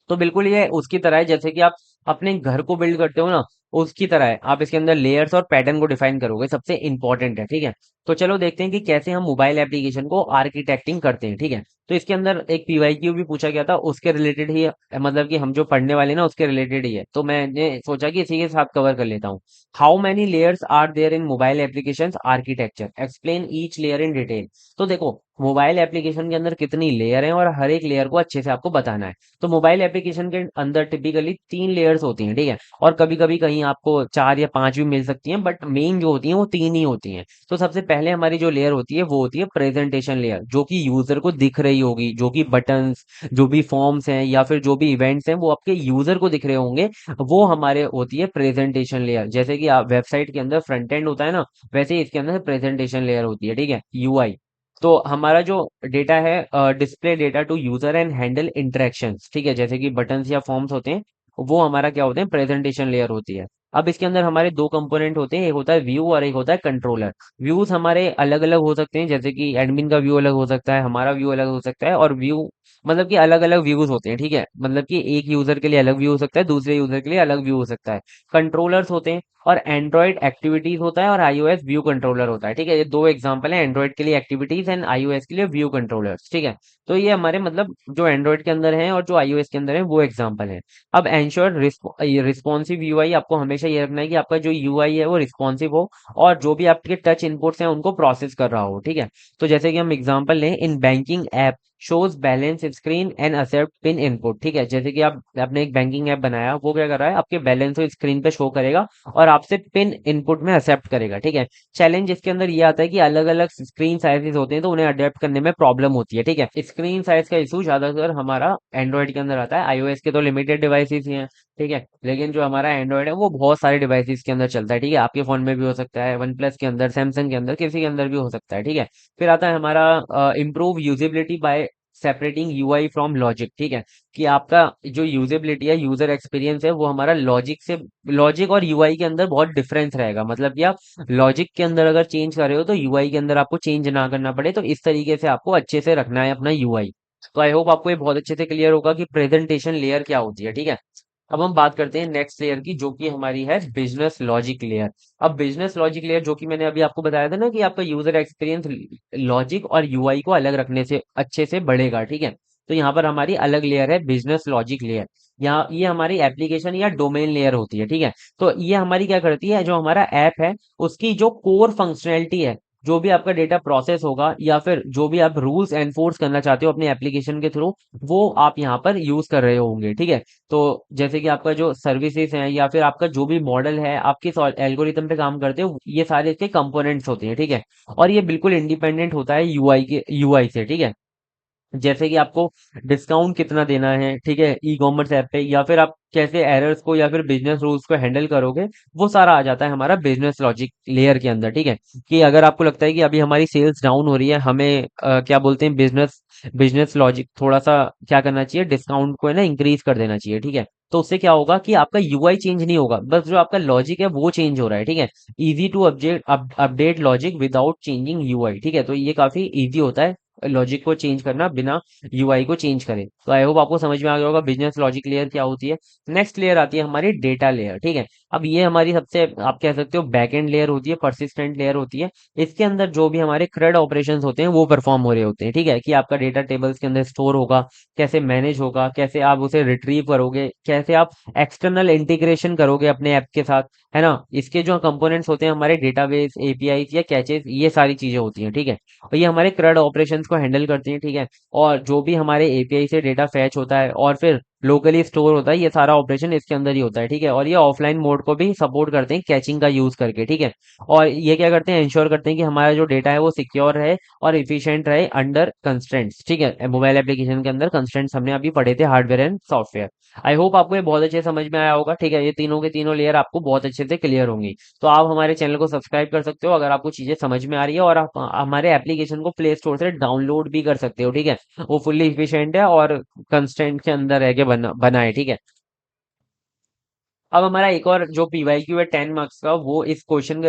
तो बिल्कुल ये उसकी तरह है जैसे कि आप अपने घर को बिल्ड करते हो ना, उसकी तरह है। आप इसके अंदर लेयर्स और पैटर्न को डिफाइन करोगे, सबसे इंपॉर्टेंट है। ठीक है, तो चलो देखते हैं कि कैसे हम मोबाइल एप्लीकेशन को आर्किटेक्टिंग करते हैं। ठीक है, तो इसके अंदर एक पीवाईक्यू भी पूछा गया था, उसके रिलेटेड ही मतलब कि हम जो पढ़ने वाले ना उसके रिलेटेड ही है, तो मैंने सोचा कि इसी के साथ कवर कर लेता हूँ। How many layers are there in mobile application architecture, explain each layer in detail. तो देखो, मोबाइल एप्लीकेशन के अंदर कितनी लेयर है और हर एक लेयर को अच्छे से आपको बताना है। तो मोबाइल एप्लीकेशन के अंदर टिपिकली तीन लेयर्स होती हैं। ठीक है, और कभी कभी कहीं आपको चार या पांच भी मिल सकती हैं, बट मेन जो होती हैं वो तीन ही होती हैं। तो सबसे पहले हमारी जो लेयर होती है वो होती है प्रेजेंटेशन लेयर, जो कि यूजर को दिख रही होगी, जो कि बटन्स, जो भी फॉर्म्स हैं या फिर जो भी इवेंट्स हैं वो आपके यूजर को दिख रहे होंगे, वो हमारे होती है प्रेजेंटेशन लेयर। जैसे कि आप वेबसाइट के अंदर फ्रंट एंड होता है ना, वैसे ही इसके अंदर प्रेजेंटेशन लेयर होती है। ठीक है, यूआई। तो हमारा जो डेटा है, display data to user and handle interactions. ठीक है, जैसे कि बटन्स या फॉर्म्स होते हैं, वो हमारा क्या होते हैं, प्रेजेंटेशन लेयर होती है। अब इसके अंदर हमारे दो कंपोनेंट होते हैं, एक होता है व्यू और एक होता है कंट्रोलर। व्यूज हमारे अलग अलग हो सकते हैं, जैसे कि एडमिन का व्यू अलग हो सकता है, हमारा व्यू अलग हो सकता है, और व्यू मतलब कि अलग अलग व्यूज होते हैं। ठीक है, मतलब कि एक यूजर के लिए अलग व्यू हो सकता है, दूसरे यूजर के लिए अलग व्यू हो सकता है। कंट्रोलर्स होते हैं, और एंड्रॉइड एक्टिविटीज होता है और आईओएस व्यू कंट्रोलर होता है। ठीक है, ये दो एग्जांपल है, एंड्रॉइड के लिए एक्टिविटीज एंड आईओएस के लिए व्यू कंट्रोलर्स। ठीक है, तो ये हमारे मतलब जो एंड्रॉइड के अंदर है और जो आईओएस के अंदर है वो एग्जांपल है। अब एंश्योर रिस्पॉन्सिव यूआई, आपको हमेशा ये रखना है कि आपका जो यूआई है वो रिस्पॉन्सिव हो और जो भी आपके टच इनपुट्स हैं उनको प्रोसेस कर रहा हो। ठीक है, तो जैसे कि हम एग्जांपल लें, in banking app shows balance screen and accept PIN input. ठीक है, जैसे कि आप आपने एक बैंकिंग ऐप बनाया, वो क्या कर रहा है, आपके बैलेंस को स्क्रीन पे शो करेगा और आपसे पिन इनपुट में एक्सेप्ट करेगा। ठीक है, चैलेंज इसके अंदर ये आता है कि अलग अलग स्क्रीन साइजेस होते हैं, तो उन्हें अडेप्ट करने में प्रॉब्लम होती है। ठीक है, स्क्रीन साइज का इशू ज्यादातर हमारा एंड्रॉइड के अंदर आता है, आईओएस के तो लिमिटेड डिवाइसेस ही हैं। ठीक है, लेकिन जो हमारा एंड्रॉइड है वो बहुत सारे डिवाइसेस के अंदर चलता है। ठीक है, आपके फोन में भी हो सकता है, वन प्लस के अंदर, सैमसंग के अंदर, किसी के अंदर भी हो सकता है। ठीक है, फिर आता है हमारा improve usability bye separating UI from logic. ठीक है, कि आपका जो यूजेबिलिटी है, यूजर एक्सपीरियंस है, वो हमारा लॉजिक से, लॉजिक और यूआई के अंदर बहुत डिफरेंस रहेगा। मतलब कि आप लॉजिक के अंदर अगर चेंज कर रहे हो तो यूआई के अंदर आपको चेंज ना करना पड़े, तो इस तरीके से आपको अच्छे से रखना है अपना यूआई। तो आई होप आपको ये बहुत अच्छे से क्लियर होगा कि प्रेजेंटेशन लेयर क्या होती है। ठीक है, अब हम बात करते हैं नेक्स्ट लेयर की, जो कि हमारी है बिजनेस लॉजिक लेयर। अब बिजनेस लॉजिक लेयर, जो कि मैंने अभी आपको बताया था ना कि आपका यूजर एक्सपीरियंस लॉजिक और यूआई को अलग रखने से अच्छे से बढ़ेगा। ठीक है, तो यहाँ पर हमारी अलग लेयर है बिजनेस लॉजिक लेयर। यहाँ ये हमारी एप्लीकेशन या डोमेन लेयर होती है। ठीक है, तो ये हमारी क्या करती है, जो हमारा ऐप है उसकी जो कोर फंक्शनैलिटी है, जो भी आपका डेटा प्रोसेस होगा या फिर जो भी आप रूल्स एनफोर्स करना चाहते हो अपने एप्लीकेशन के थ्रू, वो आप यहाँ पर यूज कर रहे होंगे। ठीक है, तो जैसे कि आपका जो सर्विसेज है या फिर आपका जो भी मॉडल है, आप किस एल्गोरिथम पे काम करते हो, ये सारे इसके कंपोनेंट्स होते हैं। ठीक है, और ये बिल्कुल इंडिपेंडेंट होता है यूआई से। ठीक है, जैसे कि आपको डिस्काउंट कितना देना है, ठीक है, ई कॉमर्स ऐप पे, या फिर आप कैसे एरर्स को या फिर बिजनेस रूल्स को हैंडल करोगे, वो सारा आ जाता है हमारा बिजनेस लॉजिक लेयर के अंदर। ठीक है, कि अगर आपको लगता है कि अभी हमारी सेल्स डाउन हो रही है, हमें क्या बोलते हैं, बिजनेस बिजनेस लॉजिक थोड़ा सा क्या करना चाहिए, डिस्काउंट को है ना इंक्रीज कर देना चाहिए। ठीक है, तो उससे क्या होगा कि आपका यूआई चेंज नहीं होगा, बस जो आपका लॉजिक है वो चेंज हो रहा है। ठीक है, easy to update update logic without changing UI. ठीक है, तो ये काफी इजी होता है लॉजिक को चेंज करना बिना यूआई को चेंज करे। तो आई होप आपको समझ में आ गया होगा बिजनेस लॉजिक लेयर क्या होती है। नेक्स्ट लेयर आती है हमारी डेटा लेयर। ठीक है, अब ये हमारी सबसे आप कह सकते हो बैकएंड लेयर होती है, परसिस्टेंट लेयर होती है। इसके अंदर जो भी हमारे CRUD ऑपरेशंस होते हैं वो परफॉर्म हो रहे होते हैं। ठीक है, कि आपका डेटा टेबल्स के अंदर स्टोर होगा, कैसे मैनेज होगा, कैसे आप उसे रिट्रीव करोगे, कैसे आप एक्सटर्नल इंटीग्रेशन करोगे अपने ऐप के साथ, है ना। इसके जो कंपोनेंट्स होते हैं हमारे डेटाबेस, एपीआई या कैचेस, ये सारी चीजें होती हैं। ठीक है, और ये हमारे CRUD ऑपरेशंस को हैंडल करती हैं। ठीक है, और जो भी हमारे एपीआई से डेटा फैच होता है और फिर लोकली स्टोर होता है, ये सारा ऑपरेशन इसके अंदर ही होता है। ठीक है, और ये ऑफलाइन मोड को भी सपोर्ट करते हैं कैचिंग का यूज करके। ठीक है, और ये क्या करते हैं, इंश्योर करते हैं कि हमारा जो डेटा है वो सिक्योर रहे और इफिशिएंट रहे अंडर कंस्ट्रेंट्स। ठीक है, मोबाइल एप्लीकेशन के अंदर कंस्ट्रेंट्स हमने अभी पढ़े थे, hardware and software. I hope आपको ये बहुत अच्छे समझ में आया होगा। ठीक है, ये तीनों के तीनों लेयर आपको बहुत अच्छे से क्लियर होंगी। तो आप हमारे चैनल को सब्सक्राइब कर सकते हो अगर आपको चीजें समझ में आ रही है, और आप हमारे एप्लीकेशन को प्ले स्टोर से डाउनलोड भी कर सकते हो। ठीक है, वो फुल्ली इफिशिएंट है और कंस्टेंट के अंदर रह के बना है। ठीक है, अब हमारा एक और जो पीवाईक्यू है 10 मार्क्स का, वो इस क्वेश्चन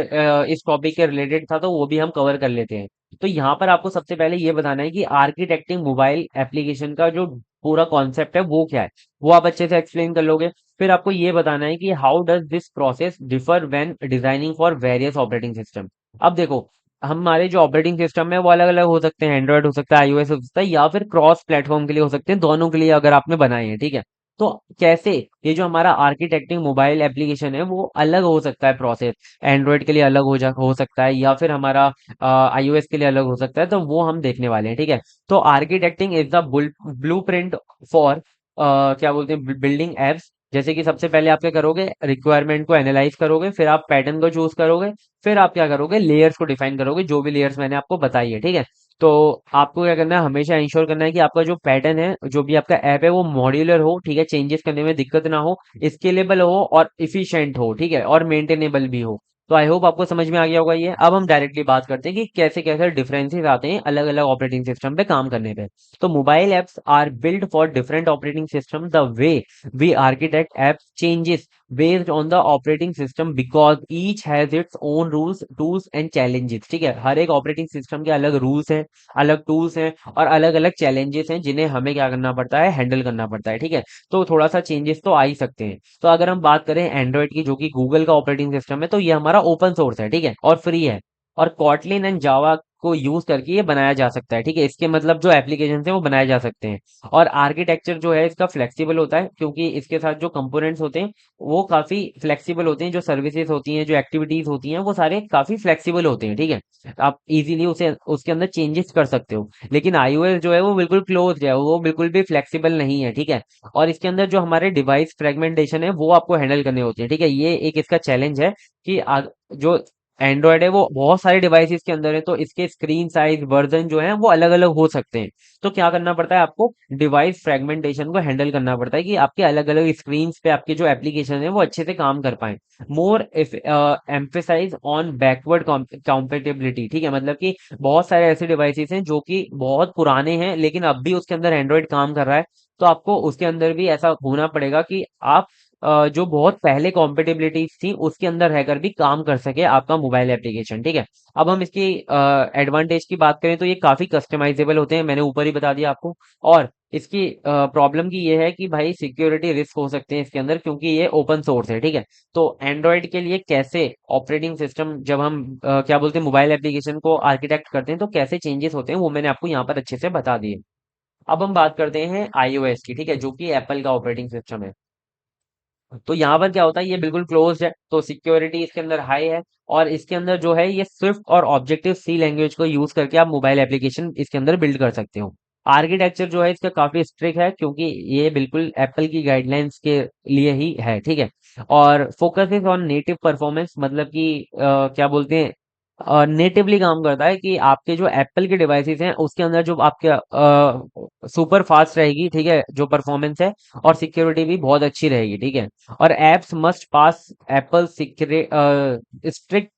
इस टॉपिक के रिलेटेड था, तो वो भी हम कवर कर लेते हैं। तो यहाँ पर आपको सबसे पहले ये बताना है कि आर्किटेक्टिंग मोबाइल एप्लीकेशन का जो पूरा कॉन्सेप्ट है वो क्या है, वो आप अच्छे से एक्सप्लेन कर लोगे। फिर आपको ये बताना है कि how does this process differ when designing for various operating system. अब देखो, हमारे जो ऑपरेटिंग सिस्टम है वो अलग अलग हो सकते हैं, एंड्रॉयड हो सकता है, आईओएस हो सकता है, या फिर क्रॉस प्लेटफॉर्म के लिए हो सकते हैं, दोनों के लिए अगर आपने बनाए हैं, ठीक है। तो कैसे ये जो हमारा आर्किटेक्टिंग मोबाइल एप्लीकेशन है वो अलग हो सकता है प्रोसेस, एंड्रॉयड के लिए अलग हो सकता है, या फिर हमारा आईओएस के लिए अलग हो सकता है, तो वो हम देखने वाले हैं, ठीक है। तो architecting is the blueprint for क्या बोलते हैं, बिल्डिंग एप्स। जैसे कि सबसे पहले आप क्या करोगे, रिक्वायरमेंट को एनालाइज करोगे, फिर आप पैटर्न को चूज करोगे, फिर आप क्या करोगे, लेयर्स को डिफाइन करोगे, जो भी लेयर्स मैंने आपको बताई है, ठीक है। तो आपको क्या करना है, हमेशा इंश्योर करना है कि आपका जो पैटर्न है, जो भी आपका ऐप है, वो मॉड्यूलर हो, ठीक है, चेंजेस करने में दिक्कत ना हो, स्केलेबल हो और इफिशिएंट हो, ठीक है, और मेंटेनेबल भी हो। तो आई होप आपको समझ में आ गया होगा ये। अब हम डायरेक्टली बात करते हैं कि कैसे कैसे डिफरेंसेस आते हैं अलग अलग ऑपरेटिंग सिस्टम पे काम करने पे। तो mobile apps are build for different operating system. The way we architect apps changes based on the operating system because each has its own rules, tools and challenges, ठीक है। हर एक ऑपरेटिंग सिस्टम के अलग रूल्स हैं, अलग tools हैं और अलग अलग चैलेंजेस हैं, जिन्हें हमें क्या करना पड़ता है, हैंडल करना पड़ता है, ठीक है। तो थोड़ा सा चेंजेस तो आ ही सकते हैं। तो अगर हम बात करें एंड्रॉइड की, जो कि गूगल का ऑपरेटिंग सिस्टम है, तो ये हमारा ओपन सोर्स है, ठीक है, और फ्री है, और कॉटलिन एंड जावा को यूज करके ये बनाया जा सकता है, ठीक है। इसके मतलब जो एप्लीकेशन है वो बनाए जा सकते हैं। और आर्किटेक्चर जो है इसका फ्लेक्सिबल होता है, क्योंकि इसके साथ जो कंपोनेंट्स होते हैं वो काफी फ्लेक्सिबल होते हैं, जो सर्विसेज होती हैं, जो एक्टिविटीज होती हैं, वो सारे काफी फ्लेक्सिबल होते हैं, ठीक है। आप इजीली उसे उसके अंदर चेंजेस कर सकते हो। लेकिन आईओएस जो है वो बिल्कुल क्लोज है, वो बिल्कुल भी फ्लेक्सिबल नहीं है, ठीक है। और इसके अंदर जो हमारे डिवाइस फ्रेगमेंटेशन है वो आपको हैंडल करने होते हैं, ठीक है। ये एक इसका चैलेंज है कि जो एंड्रॉयड है वो बहुत सारे डिवाइसेस के अंदर है, तो इसके स्क्रीन साइज वर्जन जो है वो अलग अलग हो सकते हैं। तो क्या करना पड़ता है आपको, डिवाइस फ्रेगमेंटेशन को हैंडल करना पड़ता है कि आपके अलग अलग स्क्रीन पे आपके जो एप्लीकेशन है वो अच्छे से काम कर पाए। मोर एम्फेसाइज ऑन बैकवर्ड कॉम्पेटेबिलिटी, ठीक है, मतलब कि बहुत सारे ऐसे डिवाइसेस हैं जो कि बहुत पुराने हैं लेकिन अब भी उसके अंदर एंड्रॉयड काम कर रहा है। तो आपको उसके अंदर भी ऐसा होना पड़ेगा कि आप जो बहुत पहले कॉम्पेटेबिलिटीज थी उसके अंदर रहकर भी काम कर सके आपका मोबाइल एप्लीकेशन, ठीक है। अब हम इसकी एडवांटेज की बात करें तो ये काफी कस्टमाइजेबल होते हैं, मैंने ऊपर ही बता दिया आपको। और इसकी प्रॉब्लम की ये है कि भाई सिक्योरिटी रिस्क हो सकते हैं इसके अंदर, क्योंकि ये ओपन सोर्स है, ठीक है। तो एंड्रॉयड के लिए कैसे ऑपरेटिंग सिस्टम, जब हम क्या बोलते हैं, मोबाइल एप्लीकेशन को आर्किटेक्ट करते हैं, तो कैसे चेंजेस होते हैं वो मैंने आपको यहाँ पर अच्छे से बता दिए। अब हम बात करते हैं आईओएस की, ठीक है, जो कि एप्पल का ऑपरेटिंग सिस्टम है। तो यहाँ पर क्या होता है, ये बिल्कुल क्लोज्ड है, तो सिक्योरिटी इसके अंदर हाई है। और इसके अंदर जो है ये स्विफ्ट और ऑब्जेक्टिव सी लैंग्वेज को यूज करके आप मोबाइल एप्लीकेशन इसके अंदर बिल्ड कर सकते हो। आर्किटेक्चर जो है इसका काफी स्ट्रिक्ट है, क्योंकि ये बिल्कुल एप्पल की गाइडलाइंस के लिए ही है, ठीक है। और focus is on native performance, मतलब कि क्या बोलते हैं, नेटिवली काम करता है कि आपके जो एप्पल के डिवाइसेस हैं उसके अंदर जो आपके सुपर फास्ट रहेगी, ठीक है, जो परफॉर्मेंस है, और सिक्योरिटी भी बहुत अच्छी रहेगी, ठीक है। और apps must pass Apple strict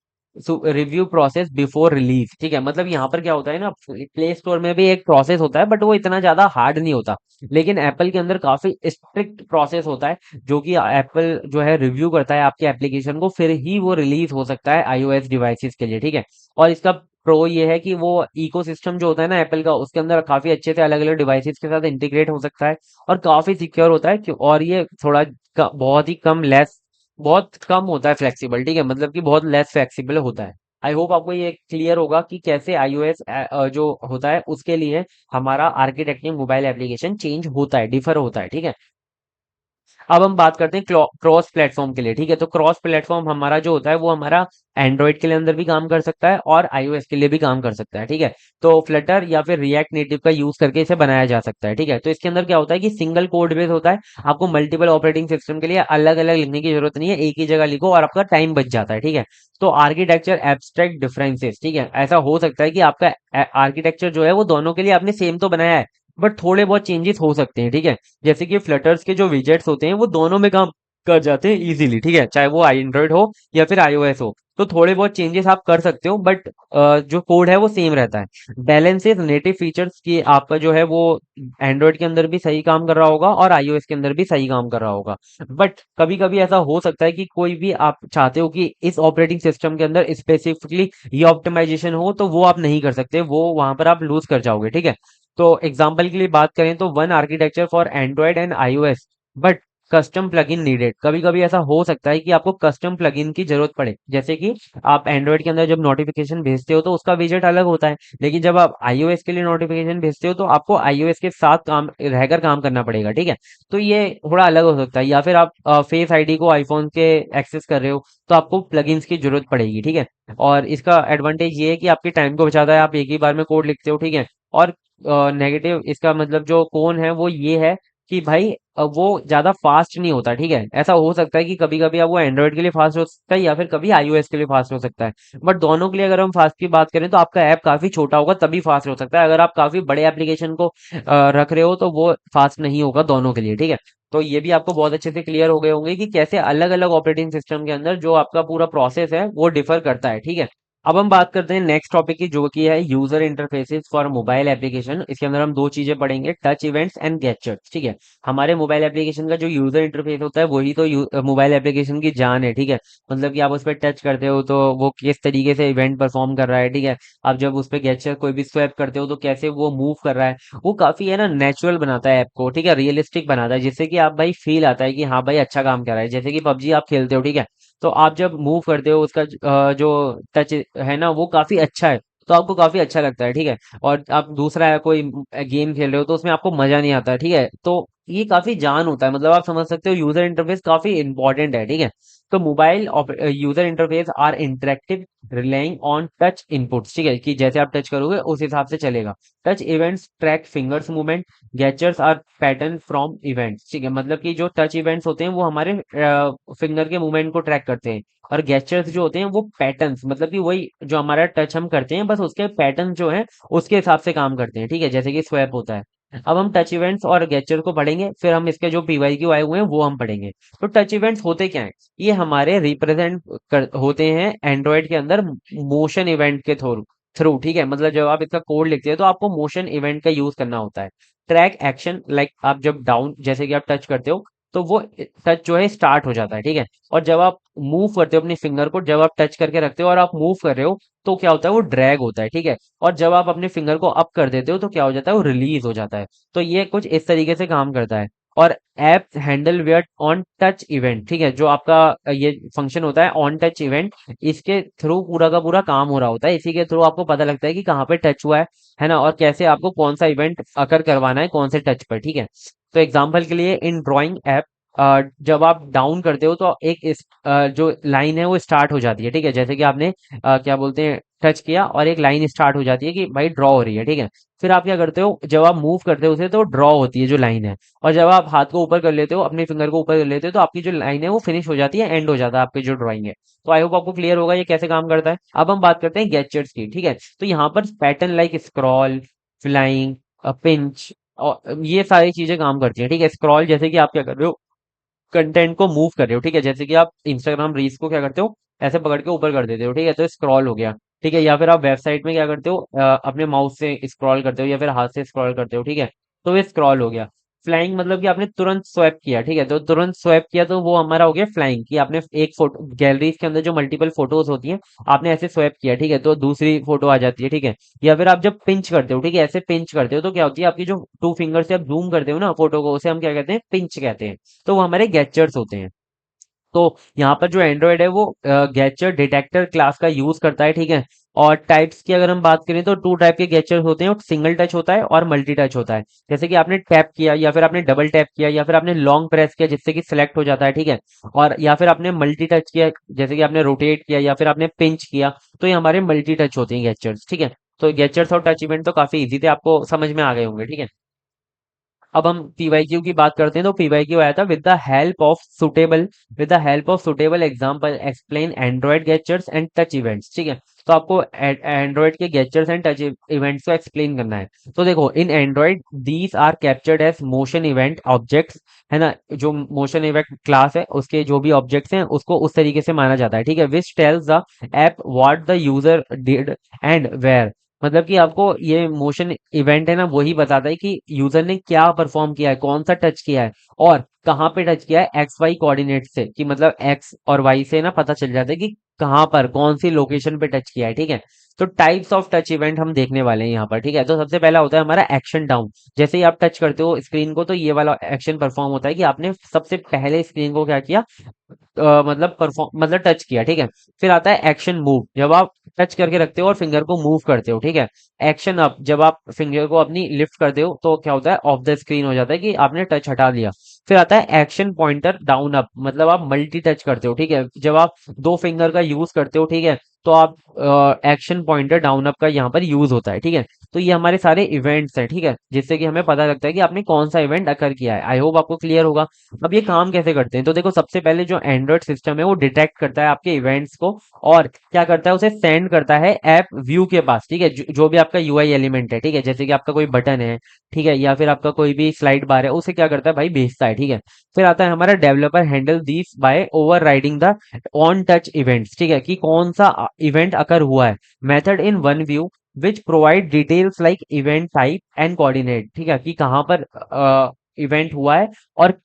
review process before release, ठीक है। मतलब यहाँ पर क्या होता है ना, प्ले स्टोर में भी एक प्रोसेस होता है बट वो इतना ज्यादा हार्ड नहीं होता, लेकिन एप्पल के अंदर काफी स्ट्रिक्ट प्रोसेस होता है, जो कि एप्पल जो है रिव्यू करता है आपके एप्लीकेशन को, फिर ही वो रिलीज हो सकता है आईओएस डिवाइसेस के लिए, ठीक है। और इसका प्रो ये है कि वो इकोसिस्टम जो होता है ना एप्पल का, उसके अंदर काफी अच्छे से अलग अलग डिवाइसेस के साथ इंटीग्रेट हो सकता है, और काफी सिक्योर होता है, और ये थोड़ा बहुत ही कम लेस, बहुत कम होता है फ्लेक्सिबल, ठीक है, मतलब कि बहुत लेस फ्लेक्सिबल होता है। आई होप आपको ये क्लियर होगा कि कैसे आईओएस जो होता है उसके लिए हमारा आर्किटेक्चर मोबाइल एप्लीकेशन चेंज होता है, डिफर होता है, ठीक है। अब हम बात करते हैं क्रॉस प्लेटफॉर्म के लिए, ठीक है। तो क्रॉस प्लेटफॉर्म हमारा जो होता है वो हमारा एंड्रॉइड के लिए अंदर भी काम कर सकता है और आईओएस के लिए भी काम कर सकता है, ठीक है। तो फ्लटर या फिर रिएक्ट नेटिव का यूज करके इसे बनाया जा सकता है, ठीक है। तो इसके अंदर क्या होता है कि सिंगल कोड बेस होता है, आपको मल्टीपल ऑपरेटिंग सिस्टम के लिए अलग अलग लिखने की जरूरत नहीं है, एक ही जगह लिखो और आपका टाइम बच जाता है, ठीक है। तो आर्किटेक्चर एब्स्ट्रैक्ट डिफरेंसेस, ठीक है, ऐसा हो सकता है कि आपका आर्किटेक्चर जो है वो दोनों के लिए आपने सेम तो बनाया है, बट थोड़े बहुत चेंजेस हो सकते हैं, ठीक है। जैसे कि फ्लटर्स के जो विजेट्स होते हैं वो दोनों में काम कर जाते हैं इजीली, ठीक है, चाहे वो एंड्रॉइड हो या फिर आईओएस हो। तो थोड़े बहुत चेंजेस आप कर सकते हो, बट जो कोड है वो सेम रहता है। बैलेंसेस नेटिव फीचर्स की आपका जो है वो एंड्रॉयड के अंदर भी सही काम कर रहा होगा और आईओएस के अंदर भी सही काम कर रहा होगा। बट कभी कभी ऐसा हो सकता है कि कोई भी आप चाहते हो कि इस ऑपरेटिंग सिस्टम के अंदर स्पेसिफिकली ये ऑप्टिमाइजेशन हो, तो वो आप नहीं कर सकते, वो वहां पर आप लूज कर जाओगे, ठीक है। तो एग्जाम्पल के लिए बात करें तो one architecture for Android and iOS, but custom plugin needed. कभी कभी ऐसा हो सकता है कि आपको कस्टम प्लगइन की जरूरत पड़े, जैसे कि आप एंड्रॉयड के अंदर जब नोटिफिकेशन भेजते हो तो उसका विजेट अलग होता है, लेकिन जब आप आईओएस के लिए नोटिफिकेशन भेजते हो तो आपको आईओएस के साथ काम रहकर काम करना पड़ेगा, ठीक है। तो ये थोड़ा अलग हो सकता है। या फिर आप फेस आईडी को आईफोन के एक्सेस कर रहे हो तो आपको प्लगइन्स की जरूरत पड़ेगी, ठीक है। और इसका एडवांटेज ये है कि आपके टाइम को बचाता है, आप एक ही बार में कोड लिखते हो, ठीक है। और नेगेटिव इसका मतलब जो कौन है वो ये है कि भाई वो ज्यादा फास्ट नहीं होता, ठीक है। ऐसा हो सकता है कि कभी कभी अब वो एंड्रॉयड के लिए फास्ट हो सकता है या फिर कभी आईओएस के लिए फास्ट हो सकता है, बट दोनों के लिए अगर हम फास्ट की बात करें तो आपका ऐप काफी छोटा होगा तभी फास्ट हो सकता है। अगर आप काफी बड़े एप्लीकेशन को रख रहे हो तो वो फास्ट नहीं होगा दोनों के लिए, ठीक है। तो ये भी आपको बहुत अच्छे से क्लियर हो गए होंगे कि कैसे अलग अलग ऑपरेटिंग सिस्टम के अंदर जो आपका पूरा प्रोसेस है वो डिफर करता है, ठीक है। अब हम बात करते हैं नेक्स्ट टॉपिक की, जो कि है user interfaces for mobile application. इसके अंदर हम दो चीजें पढ़ेंगे, टच इवेंट्स एंड गेस्चर्स, ठीक है। हमारे मोबाइल एप्लीकेशन का जो यूजर इंटरफेस होता है वही तो मोबाइल एप्लीकेशन की जान है, ठीक है। मतलब कि आप उस पर टच करते हो तो वो किस तरीके से इवेंट परफॉर्म कर रहा है, ठीक है। आप जब उस पर गेस्चर कोई भी स्वैप करते हो तो कैसे वो मूव कर रहा है, वो काफी है ना नेचुरल बनाता है ऐप को, ठीक है, रियलिस्टिक बनाता है, जिससे कि आप भाई फील आता है कि हाँ भाई अच्छा काम कर रहा है। जैसे कि पबजी आप खेलते हो, ठीक है, तो आप जब मूव करते हो उसका जो टच है ना वो काफी अच्छा है, तो आपको काफी अच्छा लगता है, ठीक है। और आप दूसरा है कोई गेम खेल रहे हो तो उसमें आपको मजा नहीं आता, ठीक है। तो ये काफी जान होता है, मतलब आप समझ सकते हो यूजर इंटरफेस काफी इंपॉर्टेंट है, ठीक है। तो mobile user interface are interactive relying on touch inputs, ठीक है, कि जैसे आप टच करोगे उस हिसाब से चलेगा। Touch events track fingers movement, gestures are pattern from events, ठीक है। मतलब कि जो टच इवेंट्स होते हैं वो हमारे फिंगर के मूवमेंट को ट्रैक करते हैं, और गेस्चर्स जो होते हैं वो पैटर्न्स, मतलब कि वही जो हमारा टच हम करते हैं बस उसके पैटर्न जो है उसके हिसाब से काम करते हैं, ठीक है, जैसे कि स्वैप होता है। अब हम टच इवेंट्स और गेस्चर को पढ़ेंगे, फिर हम इसके जो पीवाई क्यू आए हुए हैं वो हम पढ़ेंगे। तो टच इवेंट्स होते क्या हैं? ये हमारे रिप्रेजेंट होते हैं एंड्रॉयड के अंदर मोशन इवेंट के थ्रू थ्रू, ठीक है। मतलब जब आप इसका कोड लिखते हैं तो आपको मोशन इवेंट का यूज करना होता है। ट्रैक एक्शन, लाइक आप जब डाउन जैसे कि आप टच करते हो तो वो टच जो है स्टार्ट हो जाता है, ठीक है। और जब आप मूव करते हो अपनी फिंगर को, जब आप टच करके रखते हो और आप मूव कर रहे हो तो क्या होता है, वो ड्रैग होता है, ठीक है। और जब आप अपने फिंगर को अप कर देते हो तो क्या हो जाता है, वो रिलीज हो जाता है। तो ये कुछ इस तरीके से काम करता है। और app handle where on touch event, ठीक है, जो आपका ये फंक्शन होता है ऑन टच इवेंट, इसके थ्रू पूरा का पूरा काम हो रहा होता है। इसी के थ्रू आपको पता लगता है कि कहाँ पे टच हुआ है ना, और कैसे आपको कौन सा इवेंट अकर करवाना है कौन से टच पर, ठीक है। तो एग्जांपल के लिए इन ड्राइंग ऐप, जब आप डाउन करते हो तो एक जो लाइन है वो स्टार्ट हो जाती है, ठीक है। जैसे कि आपने क्या बोलते हैं टच किया और एक लाइन स्टार्ट हो जाती है कि भाई ड्रॉ हो रही है, ठीक है। फिर आप क्या करते हो, जब आप मूव करते हो उसे तो ड्रॉ होती है जो लाइन है, और जब आप हाथ को ऊपर कर लेते हो अपने फिंगर को ऊपर कर लेते हो तो आपकी जो लाइन है वो फिनिश हो जाती है, एंड हो जाता है आपकी जो ड्राइंग है। तो आई होप आपको क्लियर होगा ये कैसे काम करता है। अब हम बात करते हैं गैजेट्स की, ठीक है। तो यहाँ पर pattern like scroll, flying, pinch, और ये सारी चीजें काम करती हैं, ठीक है। स्क्रॉल जैसे कि आप क्या कर रहे हो, कंटेंट को मूव कर रहे हो, ठीक है। जैसे कि आप इंस्टाग्राम रील्स को क्या करते हो, ऐसे पकड़ के ऊपर कर देते हो, ठीक है, तो स्क्रॉल हो गया, ठीक है। या फिर आप वेबसाइट में क्या करते हो, अपने माउस से स्क्रॉल करते हो या फिर हाथ से स्क्रॉल करते हो, ठीक है, तो ये स्क्रॉल हो गया। फ्लाइंग मतलब कि आपने तुरंत स्वैप किया, ठीक है, तो तुरंत स्वैप किया तो वो हमारा हो गया फ्लाइंग, कि आपने एक फोटो गैलरीज के अंदर जो मल्टीपल फोटोज होती हैं आपने ऐसे स्वैप किया, ठीक है, तो दूसरी फोटो आ जाती है, ठीक है। या फिर आप जब पिंच करते हो, ठीक है, ऐसे पिंच करते हो तो क्या होती है, आपकी जो टू फिंगर से आप जूम करते हो ना फोटो को, उसे हम क्या कहते हैं, पिंच कहते हैं। तो वो हमारे गेस्चर्स होते हैं। तो यहाँ पर जो एंड्रॉयड है वो गेस्चर डिटेक्टर क्लास का यूज करता है, ठीक है। और टाइप्स की अगर हम बात करें तो टू टाइप के गेस्चर्स होते हैं, सिंगल टच होता है और मल्टी टच होता है। जैसे कि आपने टैप किया या फिर आपने डबल टैप किया या फिर आपने लॉन्ग प्रेस किया जिससे कि सिलेक्ट हो जाता है, ठीक है। और या फिर आपने मल्टी टच किया जैसे कि आपने रोटेट किया या फिर आपने पिंच किया, तो ये हमारे मल्टी टच होते हैं गेस्चर्स, ठीक है। तो गेस्चर्स और टच इवेंट तो काफी इजी थे, आपको समझ में आ गए होंगे, ठीक है। अब हम पीवाईक्यू की बात करते हैं, तो पीवाईक्यू आया था with the help of suitable example explain Android gestures and touch events. ठीक है, तो आपको एंड्रॉइड के गेस्चर्स एंड टच इवेंट्स को एक्सप्लेन करना है। तो देखो, in Android these are captured as motion event objects, है ना। जो मोशन इवेंट क्लास है उसके जो भी ऑब्जेक्ट्स हैं उसको उस तरीके से माना जाता है। ठीक है, which tells the app what the user did and where. मतलब कि आपको ये मोशन इवेंट है ना, वही बताता है कि यूजर ने क्या परफॉर्म किया है, कौन सा टच किया है और कहाँ पे टच किया है, एक्स वाई कोऑर्डिनेट से, कि मतलब एक्स और वाई से ना पता चल जाता है कि कहाँ पर कौन सी लोकेशन पे टच किया है। ठीक है, तो टाइप्स ऑफ टच इवेंट हम देखने वाले हैं यहाँ पर। ठीक है, तो सबसे पहला होता है हमारा एक्शन डाउन। जैसे ही आप टच करते हो स्क्रीन को, तो ये वाला एक्शन परफॉर्म होता है कि आपने सबसे पहले स्क्रीन को क्या किया, मतलब परफॉर्म, मतलब टच किया। ठीक है, फिर आता है एक्शन मूव, जब आप टच करके रखते हो और फिंगर को मूव करते हो। ठीक है, एक्शन अप, जब आप फिंगर को अपनी लिफ्ट करते हो तो क्या होता है, ऑफ द स्क्रीन हो जाता है कि आपने टच हटा लिया। फिर आता है एक्शन पॉइंटर डाउन अप, मतलब आप मल्टी टच करते हो। ठीक है, जब आप दो फिंगर का यूज करते हो, ठीक है, तो आप एक्शन पॉइंटर डाउन अप का यहाँ पर यूज होता है। ठीक है, तो ये हमारे सारे इवेंट्स हैं। ठीक है, जिससे कि हमें पता लगता है कि आपने कौन सा इवेंट अकर किया है। आई होप आपको क्लियर होगा। अब ये काम कैसे करते हैं, तो देखो, सबसे पहले जो एंड्रॉइड सिस्टम है वो डिटेक्ट करता है आपके इवेंट्स को और क्या करता है, उसे सेंड करता है ऐप व्यू के पास। ठीक है, जो भी आपका यूआई एलिमेंट है, ठीक है, जैसे कि आपका कोई बटन है, ठीक है, या फिर आपका कोई भी स्लाइड बार है, उसे क्या करता है भाई, भेजता है। ठीक है, फिर आता है हमारा developer handle this by over riding the on touch events. ठीक है, कि कौन सा इवेंट अकर हुआ है, method in one view which provide details like event type and coordinate. ठीक है, कि कहाँ पर इवेंट हुआ है और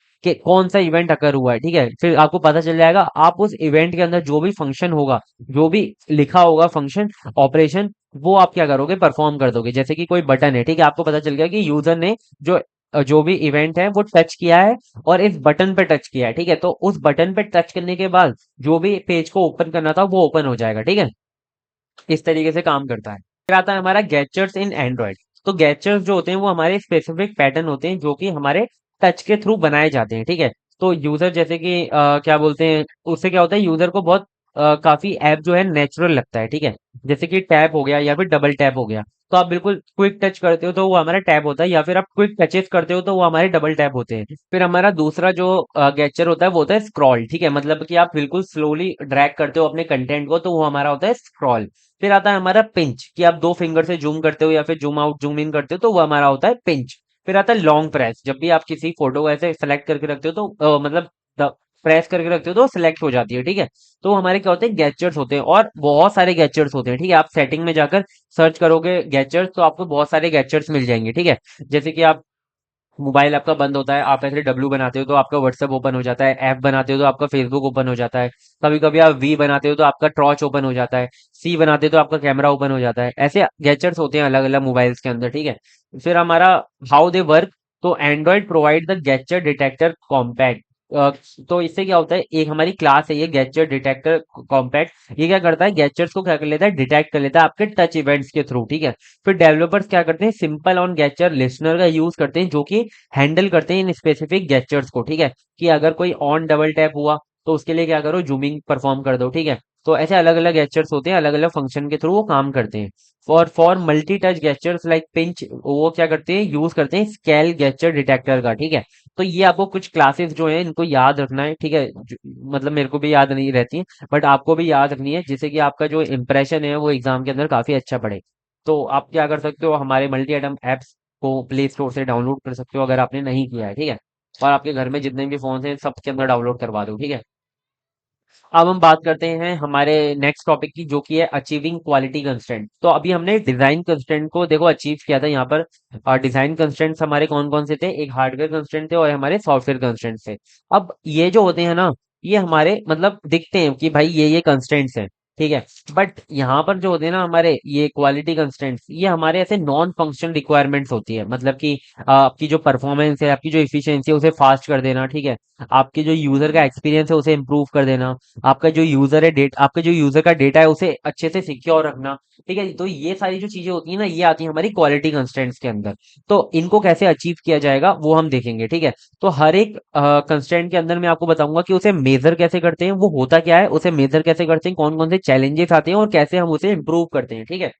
कौन सा इवेंट अकर हुआ है। ठीक है, फिर आपको पता चल जाएगा, आप उस इवेंट के अंदर जो भी फंक्शन होगा, जो भी लिखा होगा फंक्शन ऑपरेशन, वो आप क्या करोगे, परफॉर्म कर दोगे। जैसे कि कोई बटन है, ठीक है, आपको पता चल गया कि यूजर ने जो जो भी इवेंट है वो टच किया है और इस बटन पे टच किया है। ठीक है, तो उस बटन पे टच करने के बाद जो भी पेज को ओपन करना था वो ओपन हो जाएगा। ठीक है, इस तरीके से काम करता है। फिर आता है हमारा गैजेट्स इन एंड्रॉइड। तो गैजेट्स जो होते हैं वो हमारे स्पेसिफिक पैटर्न होते हैं जो कि हमारे टच के थ्रू बनाए जाते हैं। ठीक है, तो यूजर जैसे कि क्या बोलते हैं, उससे क्या होता है, यूजर को बहुत काफी ऐप जो है नेचुरल लगता है। ठीक है, जैसे कि टैप हो गया या फिर डबल टैप हो गया, तो आप बिल्कुल क्विक टच करते हो तो वो हमारा टैप होता है, या फिर आप क्विक टचेस करते हो तो वो हमारे डबल टैप होते हैं। फिर हमारा दूसरा जो गेस्चर होता है वो होता है स्क्रॉल। ठीक है, मतलब कि आप बिल्कुल स्लोली ड्रैग करते हो अपने कंटेंट को, तो वो हमारा होता है स्क्रॉल। फिर आता है हमारा पिंच, कि आप दो फिंगर से जूम करते हो या फिर जूम आउट जूम इन करते हो, तो वो हमारा होता है पिंच। फिर आता है लॉन्ग प्रेस, जब भी आप किसी फोटो को ऐसे सेलेक्ट करके रखते हो तो मतलब प्रेस करके रखते हो तो सिलेक्ट हो जाती है। ठीक है, तो हमारे क्या होते हैं, गैजेट्स होते हैं और बहुत सारे गैजेट्स होते हैं। ठीक है, आप सेटिंग में जाकर सर्च करोगे गैजेट्स तो आपको बहुत सारे गैजेट्स मिल जाएंगे। ठीक है, जैसे कि आप मोबाइल आपका बंद होता है, आप ऐसे डब्लू बनाते हो तो आपका व्हाट्सएप ओपन हो जाता है, ऐप बनाते हो तो आपका फेसबुक ओपन हो जाता है, कभी कभी आप वी बनाते हो तो आपका टॉर्च ओपन हो जाता है, सी बनाते हो तो आपका कैमरा ओपन हो जाता है। ऐसे गैजेट्स होते हैं अलग अलग मोबाइल्स के अंदर। ठीक है, फिर हमारा हाउ दे वर्क। तो Android provide the gadget detector compact. तो इससे क्या होता है, एक हमारी क्लास है ये गैजेट डिटेक्टर कॉम्पैक्ट, ये क्या करता है, गैजेट्स को क्या कर लेता है, डिटेक्ट कर लेता है आपके टच इवेंट्स के थ्रू। ठीक है, फिर डेवलपर्स क्या करते हैं, सिंपल ऑन गेस्चर लिसनर का यूज करते हैं जो कि हैंडल करते हैं इन स्पेसिफिक गेस्चर्स को। ठीक है, कि अगर कोई ऑन डबल टैप हुआ तो उसके लिए क्या करो, जूमिंग परफॉर्म कर दो। ठीक है, तो ऐसे अलग अलग गेस्चर्स होते हैं, अलग अलग फंक्शन के थ्रू वो काम करते हैं। For multi touch gestures like pinch, वो क्या करते हैं, यूज करते हैं स्केल गेस्चर डिटेक्टर का। ठीक है, तो ये आपको कुछ क्लासेस जो हैं इनको याद रखना है। ठीक है, मतलब मेरे को भी याद नहीं रहती है, बट आपको भी याद रखनी है, जिससे कि आपका जो इंप्रेशन है वो एग्जाम के अंदर काफी अच्छा पड़े। तो आप क्या कर सकते हो, हमारे मल्टी आइटम एप्स को प्ले स्टोर से डाउनलोड कर सकते हो अगर आपने नहीं किया है। ठीक है, और आपके घर में जितने भी फोन हैं सबके अंदर डाउनलोड करवा दो। ठीक है, अब हम बात करते हैं हमारे नेक्स्ट टॉपिक की, जो कि है अचीविंग क्वालिटी कंस्ट्रेंट। तो अभी हमने डिजाइन कंस्ट्रेंट को देखो अचीव किया था यहाँ पर। डिजाइन कंस्ट्रेंट्स हमारे कौन कौन से थे, एक हार्डवेयर कंस्ट्रेंट थे और हमारे सॉफ्टवेयर कंस्ट्रेंट थे। अब ये जो होते हैं ना, ये हमारे मतलब दिखते हैं कि भाई ये कंस्ट्रेंट्स हैं। ठीक है, बट यहाँ पर जो होते हैं ना हमारे ये क्वालिटी कंस्ट्रेंट्स, ये हमारे ऐसे नॉन फंक्शनल रिक्वायरमेंट्स होती है। मतलब कि आपकी जो परफॉर्मेंस है, आपकी जो इफिशियंसी है उसे फास्ट कर देना। ठीक है, आपके जो यूजर का एक्सपीरियंस है उसे इम्प्रूव कर देना, आपका जो यूजर का डेटा है उसे अच्छे से सिक्योर रखना। ठीक है, तो ये सारी जो चीजें होती है ना, ये आती है हमारी क्वालिटी कंस्ट्रेंट्स के अंदर। तो इनको कैसे अचीव किया जाएगा वो हम देखेंगे। ठीक है, तो हर एक कंस्ट्रेंट के अंदर मैं आपको बताऊंगा कि उसे मेजर कैसे करते हैं, वो होता क्या है, उसे मेजर कैसे करते हैं, कौन कौन से चैलेंजेस आते हैं और कैसे हम उसे इम्प्रूव करते हैं। ठीक है,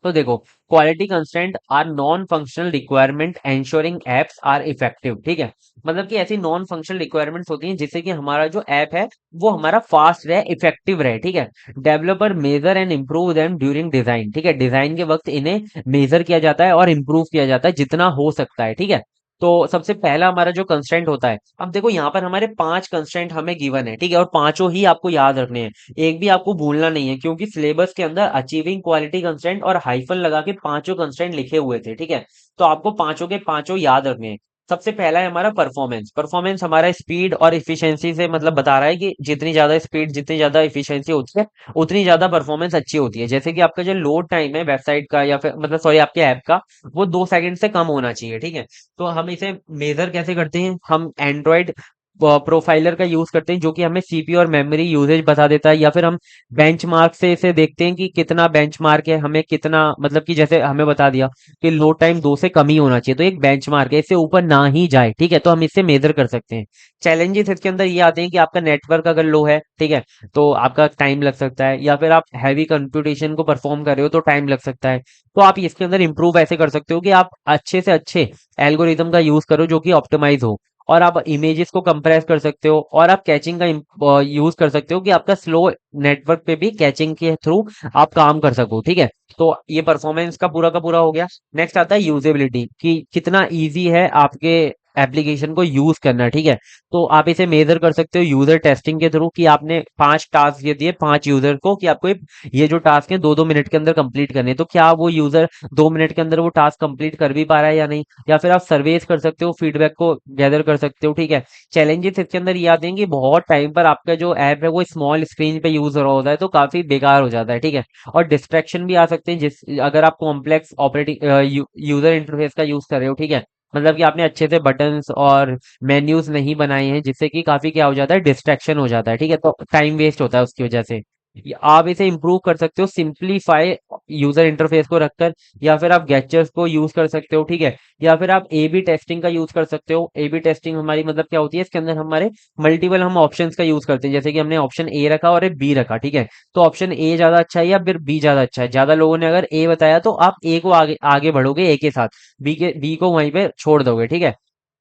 तो देखो, quality constraint are non functional requirement ensuring apps are effective. ठीक है, मतलब कि ऐसी नॉन फंक्शनल रिक्वायरमेंट्स होती हैं जिससे कि हमारा जो ऐप है वो हमारा फास्ट रहे, इफेक्टिव रहे। ठीक है, developer measure and improve them during design. ठीक है, डिजाइन के वक्त इन्हें मेजर किया जाता है और इम्प्रूव किया जाता है जितना हो सकता है। ठीक है, तो सबसे पहला हमारा जो कंस्ट्रेंट होता है, अब देखो यहाँ पर हमारे 5 कंस्ट्रेंट हमें गिवन है। ठीक है, और पांचों ही आपको याद रखने हैं, एक भी आपको भूलना नहीं है, क्योंकि सिलेबस के अंदर अचीविंग क्वालिटी कंस्ट्रेंट और हाइफन लगा के पांचों कंस्ट्रेंट लिखे हुए थे। ठीक है, तो आपको पांचों के पांचों याद रखने हैं। सबसे पहला है हमारा परफॉर्मेंस। परफॉर्मेंस हमारा स्पीड और इफिशिएंसी से मतलब बता रहा है कि जितनी ज्यादा स्पीड, जितनी ज्यादा इफिशिएंसी होती है, उतनी ज्यादा परफॉर्मेंस अच्छी होती है। जैसे कि आपका जो लोड टाइम है वेबसाइट का या फिर मतलब सॉरी आपके ऐप का, वो 2 सेकंड से कम होना चाहिए। ठीक है, तो हम इसे मेजर कैसे करते हैं, हम एंड्रॉइड प्रोफाइलर का यूज करते हैं जो कि हमें सीपीयू और मेमोरी यूजेज बता देता है, या फिर हम बेंचमार्क से इसे देखते हैं कि कितना बेंचमार्क है, हमें कितना मतलब कि जैसे हमें बता दिया कि लोड टाइम 2 से कम ही होना चाहिए, तो एक बेंचमार्क है, इससे ऊपर ना ही जाए। ठीक है, तो हम इससे मेजर कर सकते हैं। चैलेंजेस इसके अंदर ये आते हैं कि आपका नेटवर्क अगर लो है, ठीक है, तो आपका टाइम लग सकता है, या फिर आप हैवी कंप्यूटेशन को परफॉर्म कर रहे हो तो टाइम लग सकता है। तो आप इसके अंदर इंप्रूव ऐसे कर सकते हो कि आप अच्छे से अच्छे एल्गोरिदम का यूज करो जो कि ऑप्टिमाइज हो, और आप इमेजेस को कंप्रेस कर सकते हो, और आप कैचिंग का यूज कर सकते हो कि आपका स्लो नेटवर्क पे भी कैचिंग के थ्रू आप काम कर सको। ठीक है, तो ये परफॉर्मेंस का पूरा हो गया। नेक्स्ट आता है यूजेबिलिटी, कि कितना इजी है आपके एप्लीकेशन को यूज करना। ठीक है, तो आप इसे मेजर कर सकते हो यूजर टेस्टिंग के थ्रू, कि आपने 5 टास्क ये दिए 5 यूजर को कि आपको ये जो टास्क है 2-2 मिनट के अंदर कंप्लीट करने हैं, तो क्या वो यूजर 2 मिनट के अंदर वो टास्क कंप्लीट कर भी पा रहा है या नहीं। या फिर आप सर्वेस कर सकते हो, फीडबैक को गैदर कर सकते हो। ठीक है, चैलेंजेस इसके अंदर ये आते हैं कि बहुत टाइम पर आपका जो ऐप है वो स्मॉल स्क्रीन पे यूज हो रहा होता है, तो काफी बेकार हो जाता है। ठीक है, और डिस्ट्रैक्शन भी आ सकते हैं जिस अगर आप कॉम्प्लेक्स ऑपरेटिंग यूजर इंटरफेस का यूज कर रहे हो। ठीक है, मतलब कि आपने अच्छे से बटन्स और मेन्यूज नहीं बनाए हैं, जिससे कि काफी क्या हो जाता है, डिस्ट्रैक्शन हो जाता है। ठीक है, तो टाइम वेस्ट होता है उसकी वजह से। आप इसे इंप्रूव कर सकते हो सिंपलीफाई यूजर इंटरफेस को रखकर, या फिर आप गैजेट्स को यूज कर सकते हो। ठीक है, या फिर आप ए बी टेस्टिंग का यूज कर सकते हो। ए बी टेस्टिंग हमारी मतलब क्या होती है, इसके अंदर हमारे मल्टीपल हम ऑप्शंस का यूज करते हैं, जैसे कि हमने ऑप्शन ए रखा और एक बी रखा। ठीक है, तो ऑप्शन ए ज्यादा अच्छा है या फिर बी ज्यादा अच्छा है, ज्यादा लोगों ने अगर ए बताया तो आप ए को आगे आगे बढ़ोगे ए के साथ, बी को वहीं पे छोड़ दोगे। ठीक है,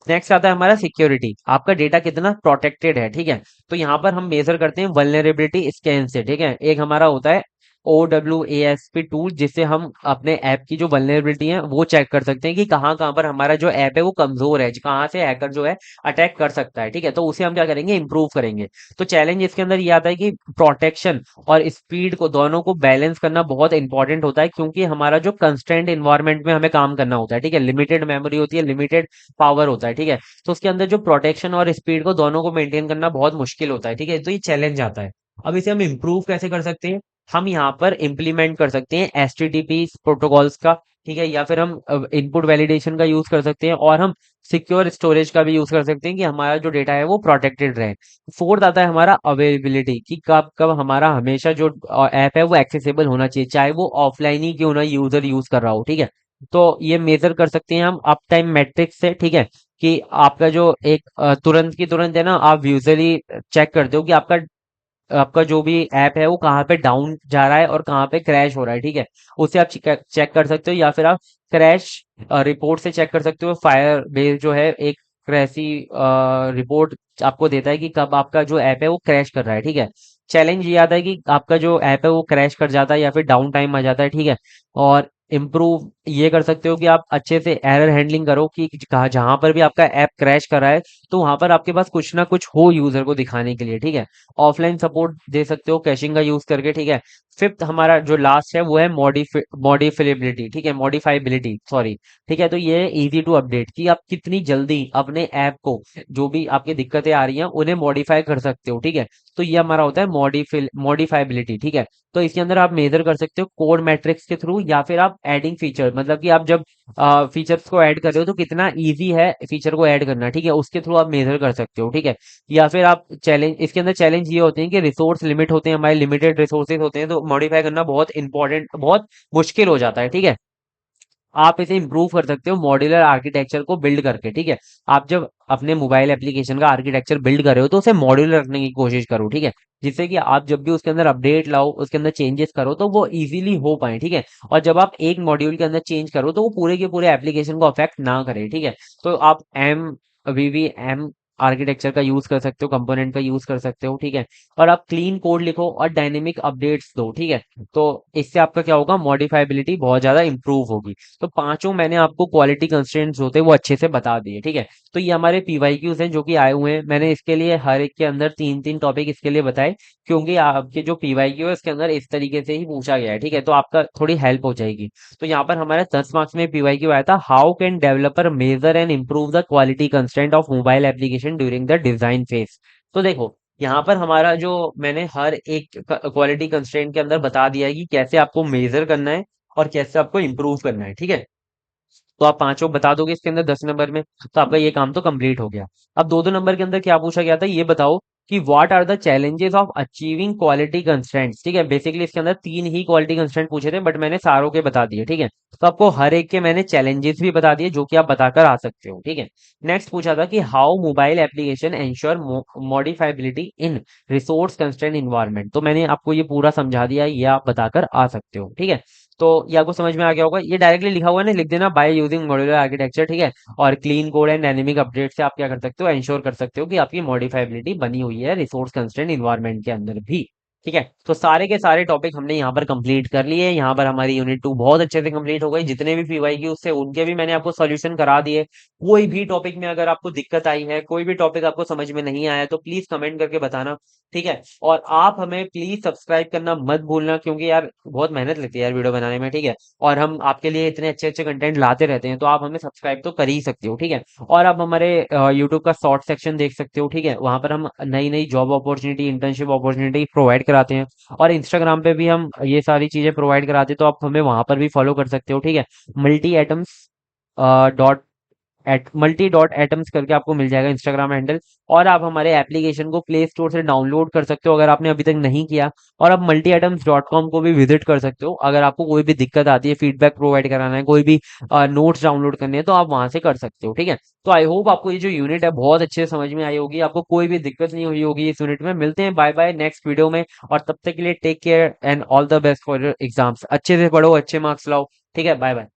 नेक्स्ट आता है हमारा सिक्योरिटी, आपका डेटा कितना प्रोटेक्टेड है। ठीक है, तो यहाँ पर हम मेजर करते हैं वल्नरेबिलिटी स्कैन से। ठीक है, एक हमारा होता है OWASP टूल, जिससे हम अपने ऐप की जो वल्नरेबिलिटी है वो चेक कर सकते हैं कि कहाँ कहाँ पर हमारा जो ऐप है वो कमजोर है, कहाँ से हैकर जो है अटैक कर सकता है। ठीक है, तो उसे हम क्या करेंगे, इंप्रूव करेंगे। तो चैलेंज इसके अंदर ये आता है कि प्रोटेक्शन और स्पीड को दोनों को बैलेंस करना बहुत इंपॉर्टेंट होता है, क्योंकि हमारा जो कंस्ट्रेंट इन्वायरमेंट में हमें काम करना होता है। ठीक है, लिमिटेड मेमोरी होती है, लिमिटेड पावर होता है। ठीक है, तो उसके अंदर जो प्रोटेक्शन और स्पीड को दोनों को मेंटेन करना बहुत मुश्किल होता है। ठीक है, तो ये चैलेंज आता है। अब इसे हम इम्प्रूव कैसे कर सकते हैं, हम यहाँ पर इम्प्लीमेंट कर सकते हैं HTTP प्रोटोकॉल्स का। ठीक है, या फिर हम इनपुट वैलिडेशन का यूज कर सकते हैं, और हम सिक्योर स्टोरेज का भी यूज कर सकते हैं कि हमारा जो डेटा है वो प्रोटेक्टेड रहे। फोर्थ आता है हमारा अवेलेबिलिटी, कि कब कब हमारा हमेशा जो ऐप है वो एक्सेसिबल होना चाहिए, चाहे वो ऑफलाइन ही क्यों ना यूजर यूज कर रहा हो। ठीक है, तो ये मेजर कर सकते हैं हम अप टाइम मैट्रिक्स से। ठीक है, कि आपका जो एक तुरंत की तुरंत है ना, आप यूजली चेक करते हो कि आपका आपका जो भी ऐप है वो कहाँ पे डाउन जा रहा है और कहाँ पे क्रैश हो रहा है। ठीक है, उससे आप चेक कर सकते हो, या फिर आप क्रैश रिपोर्ट से चेक कर सकते हो। फायर बेस जो है एक क्रैशी रिपोर्ट आपको देता है कि कब आपका जो ऐप है वो क्रैश कर रहा है। ठीक है, चैलेंज ये आता है कि आपका जो ऐप है वो क्रैश कर जाता है या फिर डाउन टाइम आ जाता है। ठीक है, और इम्प्रूव ये कर सकते हो कि आप अच्छे से एरर हैंडलिंग करो, कि कहाँ जहां पर भी आपका ऐप क्रैश कर रहा है तो वहां पर आपके पास कुछ ना कुछ हो यूजर को दिखाने के लिए। ठीक है, ऑफलाइन सपोर्ट दे सकते हो कैशिंग का यूज करके। ठीक है, फिफ्थ हमारा जो लास्ट है वो है मॉडिफिलेबिलिटी। ठीक है, मॉडिफाइबिलिटी सॉरी। ठीक है, तो ये है इजी टू अपडेट, कि आप कितनी जल्दी अपने ऐप को, जो भी आपकी दिक्कतें आ रही हैं उन्हें मॉडिफाई कर सकते हो। ठीक है, तो ये हमारा होता है मॉडिफाइबिलिटी। ठीक है, तो इसके अंदर आप मेजर कर सकते हो कोड मैट्रिक्स के थ्रू, या फिर आप एडिंग फीचर, मतलब कि आप जब फीचर्स को ऐड कर रहे हो तो कितना इजी है फीचर को ऐड करना। ठीक है, उसके थ्रू आप मेजर कर सकते हो। ठीक है, या फिर आप चैलेंज, इसके अंदर चैलेंज ये होते हैं कि रिसोर्स लिमिट होते हैं, हमारे लिमिटेड रिसोर्सेज होते हैं, तो मॉडिफाई करना बहुत इंपॉर्टेंट, बहुत मुश्किल हो जाता है। ठीक है, आप इसे इंप्रूव कर सकते हो मॉड्यूलर आर्किटेक्चर को बिल्ड करके, ठीक है। आप जब अपने मोबाइल एप्लीकेशन का आर्किटेक्चर बिल्ड कर रहे हो तो उसे मॉड्यूलर रखने की कोशिश करो, ठीक है। जिससे कि आप जब भी उसके अंदर अपडेट लाओ, उसके अंदर चेंजेस करो तो वो इजीली हो पाए, ठीक है। और जब आप एक मॉड्यूल के अंदर चेंज करो तो वो पूरे के पूरे एप्लीकेशन को अफेक्ट ना करे, ठीक है। तो आप एम आर्किटेक्चर का यूज कर सकते हो, कंपोनेंट का यूज कर सकते हो, ठीक है। और आप क्लीन कोड लिखो और डायनेमिक अपडेट्स दो, ठीक है। तो इससे आपका क्या होगा, मॉडिफाइबिलिटी बहुत ज्यादा इंप्रूव होगी। तो पांचों मैंने आपको क्वालिटी कंस्ट्रेंट्स होते हैं वो अच्छे से बता दिए, ठीक है। तो ये हमारे पीवाईक्यूज हैं जो कि आए हुए हैं। मैंने इसके लिए हर एक के अंदर तीन तीन टॉपिक इसके लिए बताए, क्योंकि आपके जो पीवाईक्यू है उसके अंदर इस तरीके से ही पूछा गया है, ठीक है। तो आपका थोड़ी हेल्प हो जाएगी। तो यहाँ पर हमारा 10 मार्क्स में पीवाईक्यू आया था, how can developer measure and improve the quality constraint of mobile application during the design phase. तो देखो, यहाँ पर हमारा जो मैंने हर एक क्वालिटी कंस्ट्रेंट के अंदर बता दिया है कि कैसे आपको मेजर करना है और कैसे आपको इम्प्रूव करना है, ठीक है। तो आप पांचों बता दोगे इसके अंदर 10 नंबर में, तो आपका ये काम तो कंप्लीट हो गया। अब दो दो नंबर के अंदर क्या पूछा गया था, ये बताओ कि what are the challenges of achieving quality constraints, ठीक है। बेसिकली इसके अंदर तीन ही क्वालिटी कंस्ट्रेंट पूछे थे, बट मैंने सारों के बता दिए, ठीक है। तो आपको हर एक के मैंने चैलेंजेस भी बता दिए जो कि आप बताकर आ सकते हो, ठीक है। नेक्स्ट पूछा था कि how mobile application ensure modifiability in resource constraint environment. तो मैंने आपको ये पूरा समझा दिया, ये आप बताकर आ सकते हो, ठीक है। तो ये आपको समझ में आ गया होगा। ये डायरेक्टली लिखा हुआ है ना, लिख देना बाय यूजिंग मॉड्यूलर आर्किटेक्चर, ठीक है। और clean code and dynamic update से आप क्या कर सकते हो, इंश्योर कर सकते हो कि आपकी मॉडिफाइबिलिटी बनी हुई है रिसोर्स कंस्ट्रेंट इन्वायरमेंट के अंदर भी, ठीक है। तो सारे के सारे टॉपिक हमने यहाँ पर कंप्लीट कर लिए। यहाँ पर हमारी यूनिट 2 बहुत अच्छे से कंप्लीट हो गई। जितने भी पीवाईक्यू से उनके भी मैंने आपको सॉल्यूशन करा दिए। कोई भी टॉपिक में अगर आपको दिक्कत आई है, कोई भी टॉपिक आपको समझ में नहीं आया, तो प्लीज कमेंट करके बताना, ठीक है। और आप हमें प्लीज सब्सक्राइब करना मत भूलना, क्योंकि यार बहुत मेहनत लगती है यार वीडियो बनाने में, ठीक है। और हम आपके लिए इतने अच्छे अच्छे कंटेंट लाते रहते हैं, तो आप हमें सब्सक्राइब तो कर ही सकते हो, ठीक है। और आप हमारे यूट्यूब का शॉर्ट सेक्शन देख सकते हो, ठीक है। वहां पर हम नई नई job opportunity, internship opportunity provide कराते हैं। और इंस्टाग्राम पे भी हम ये सारी चीजें प्रोवाइड कराते हैं, तो आप हमें वहां पर भी फॉलो कर सकते हो, ठीक है। Multi atoms dot at multi dot atoms करके आपको मिल जाएगा इंस्टाग्राम हैंडल। और आप हमारे एप्लीकेशन को प्ले स्टोर से डाउनलोड कर सकते हो अगर आपने अभी तक नहीं किया। और आप multieatoms.com को भी विजिट कर सकते हो अगर आपको कोई भी दिक्कत आती है, फीडबैक प्रोवाइड कराना है, कोई भी नोट्स डाउनलोड करने हैं, तो आप वहां से कर सकते हो, ठीक है। तो आई होप आपको ये जो यूनिट है बहुत अच्छे से समझ में आई होगी, आपको कोई भी दिक्कत नहीं हुई होगी इस यूनिट में। मिलते हैं, बाय बाय नेक्स्ट वीडियो में। और तब तक के लिए take care and all the best for your exams. अच्छे से पढ़ो, अच्छे मार्क्स लाओ, ठीक है। Bye bye.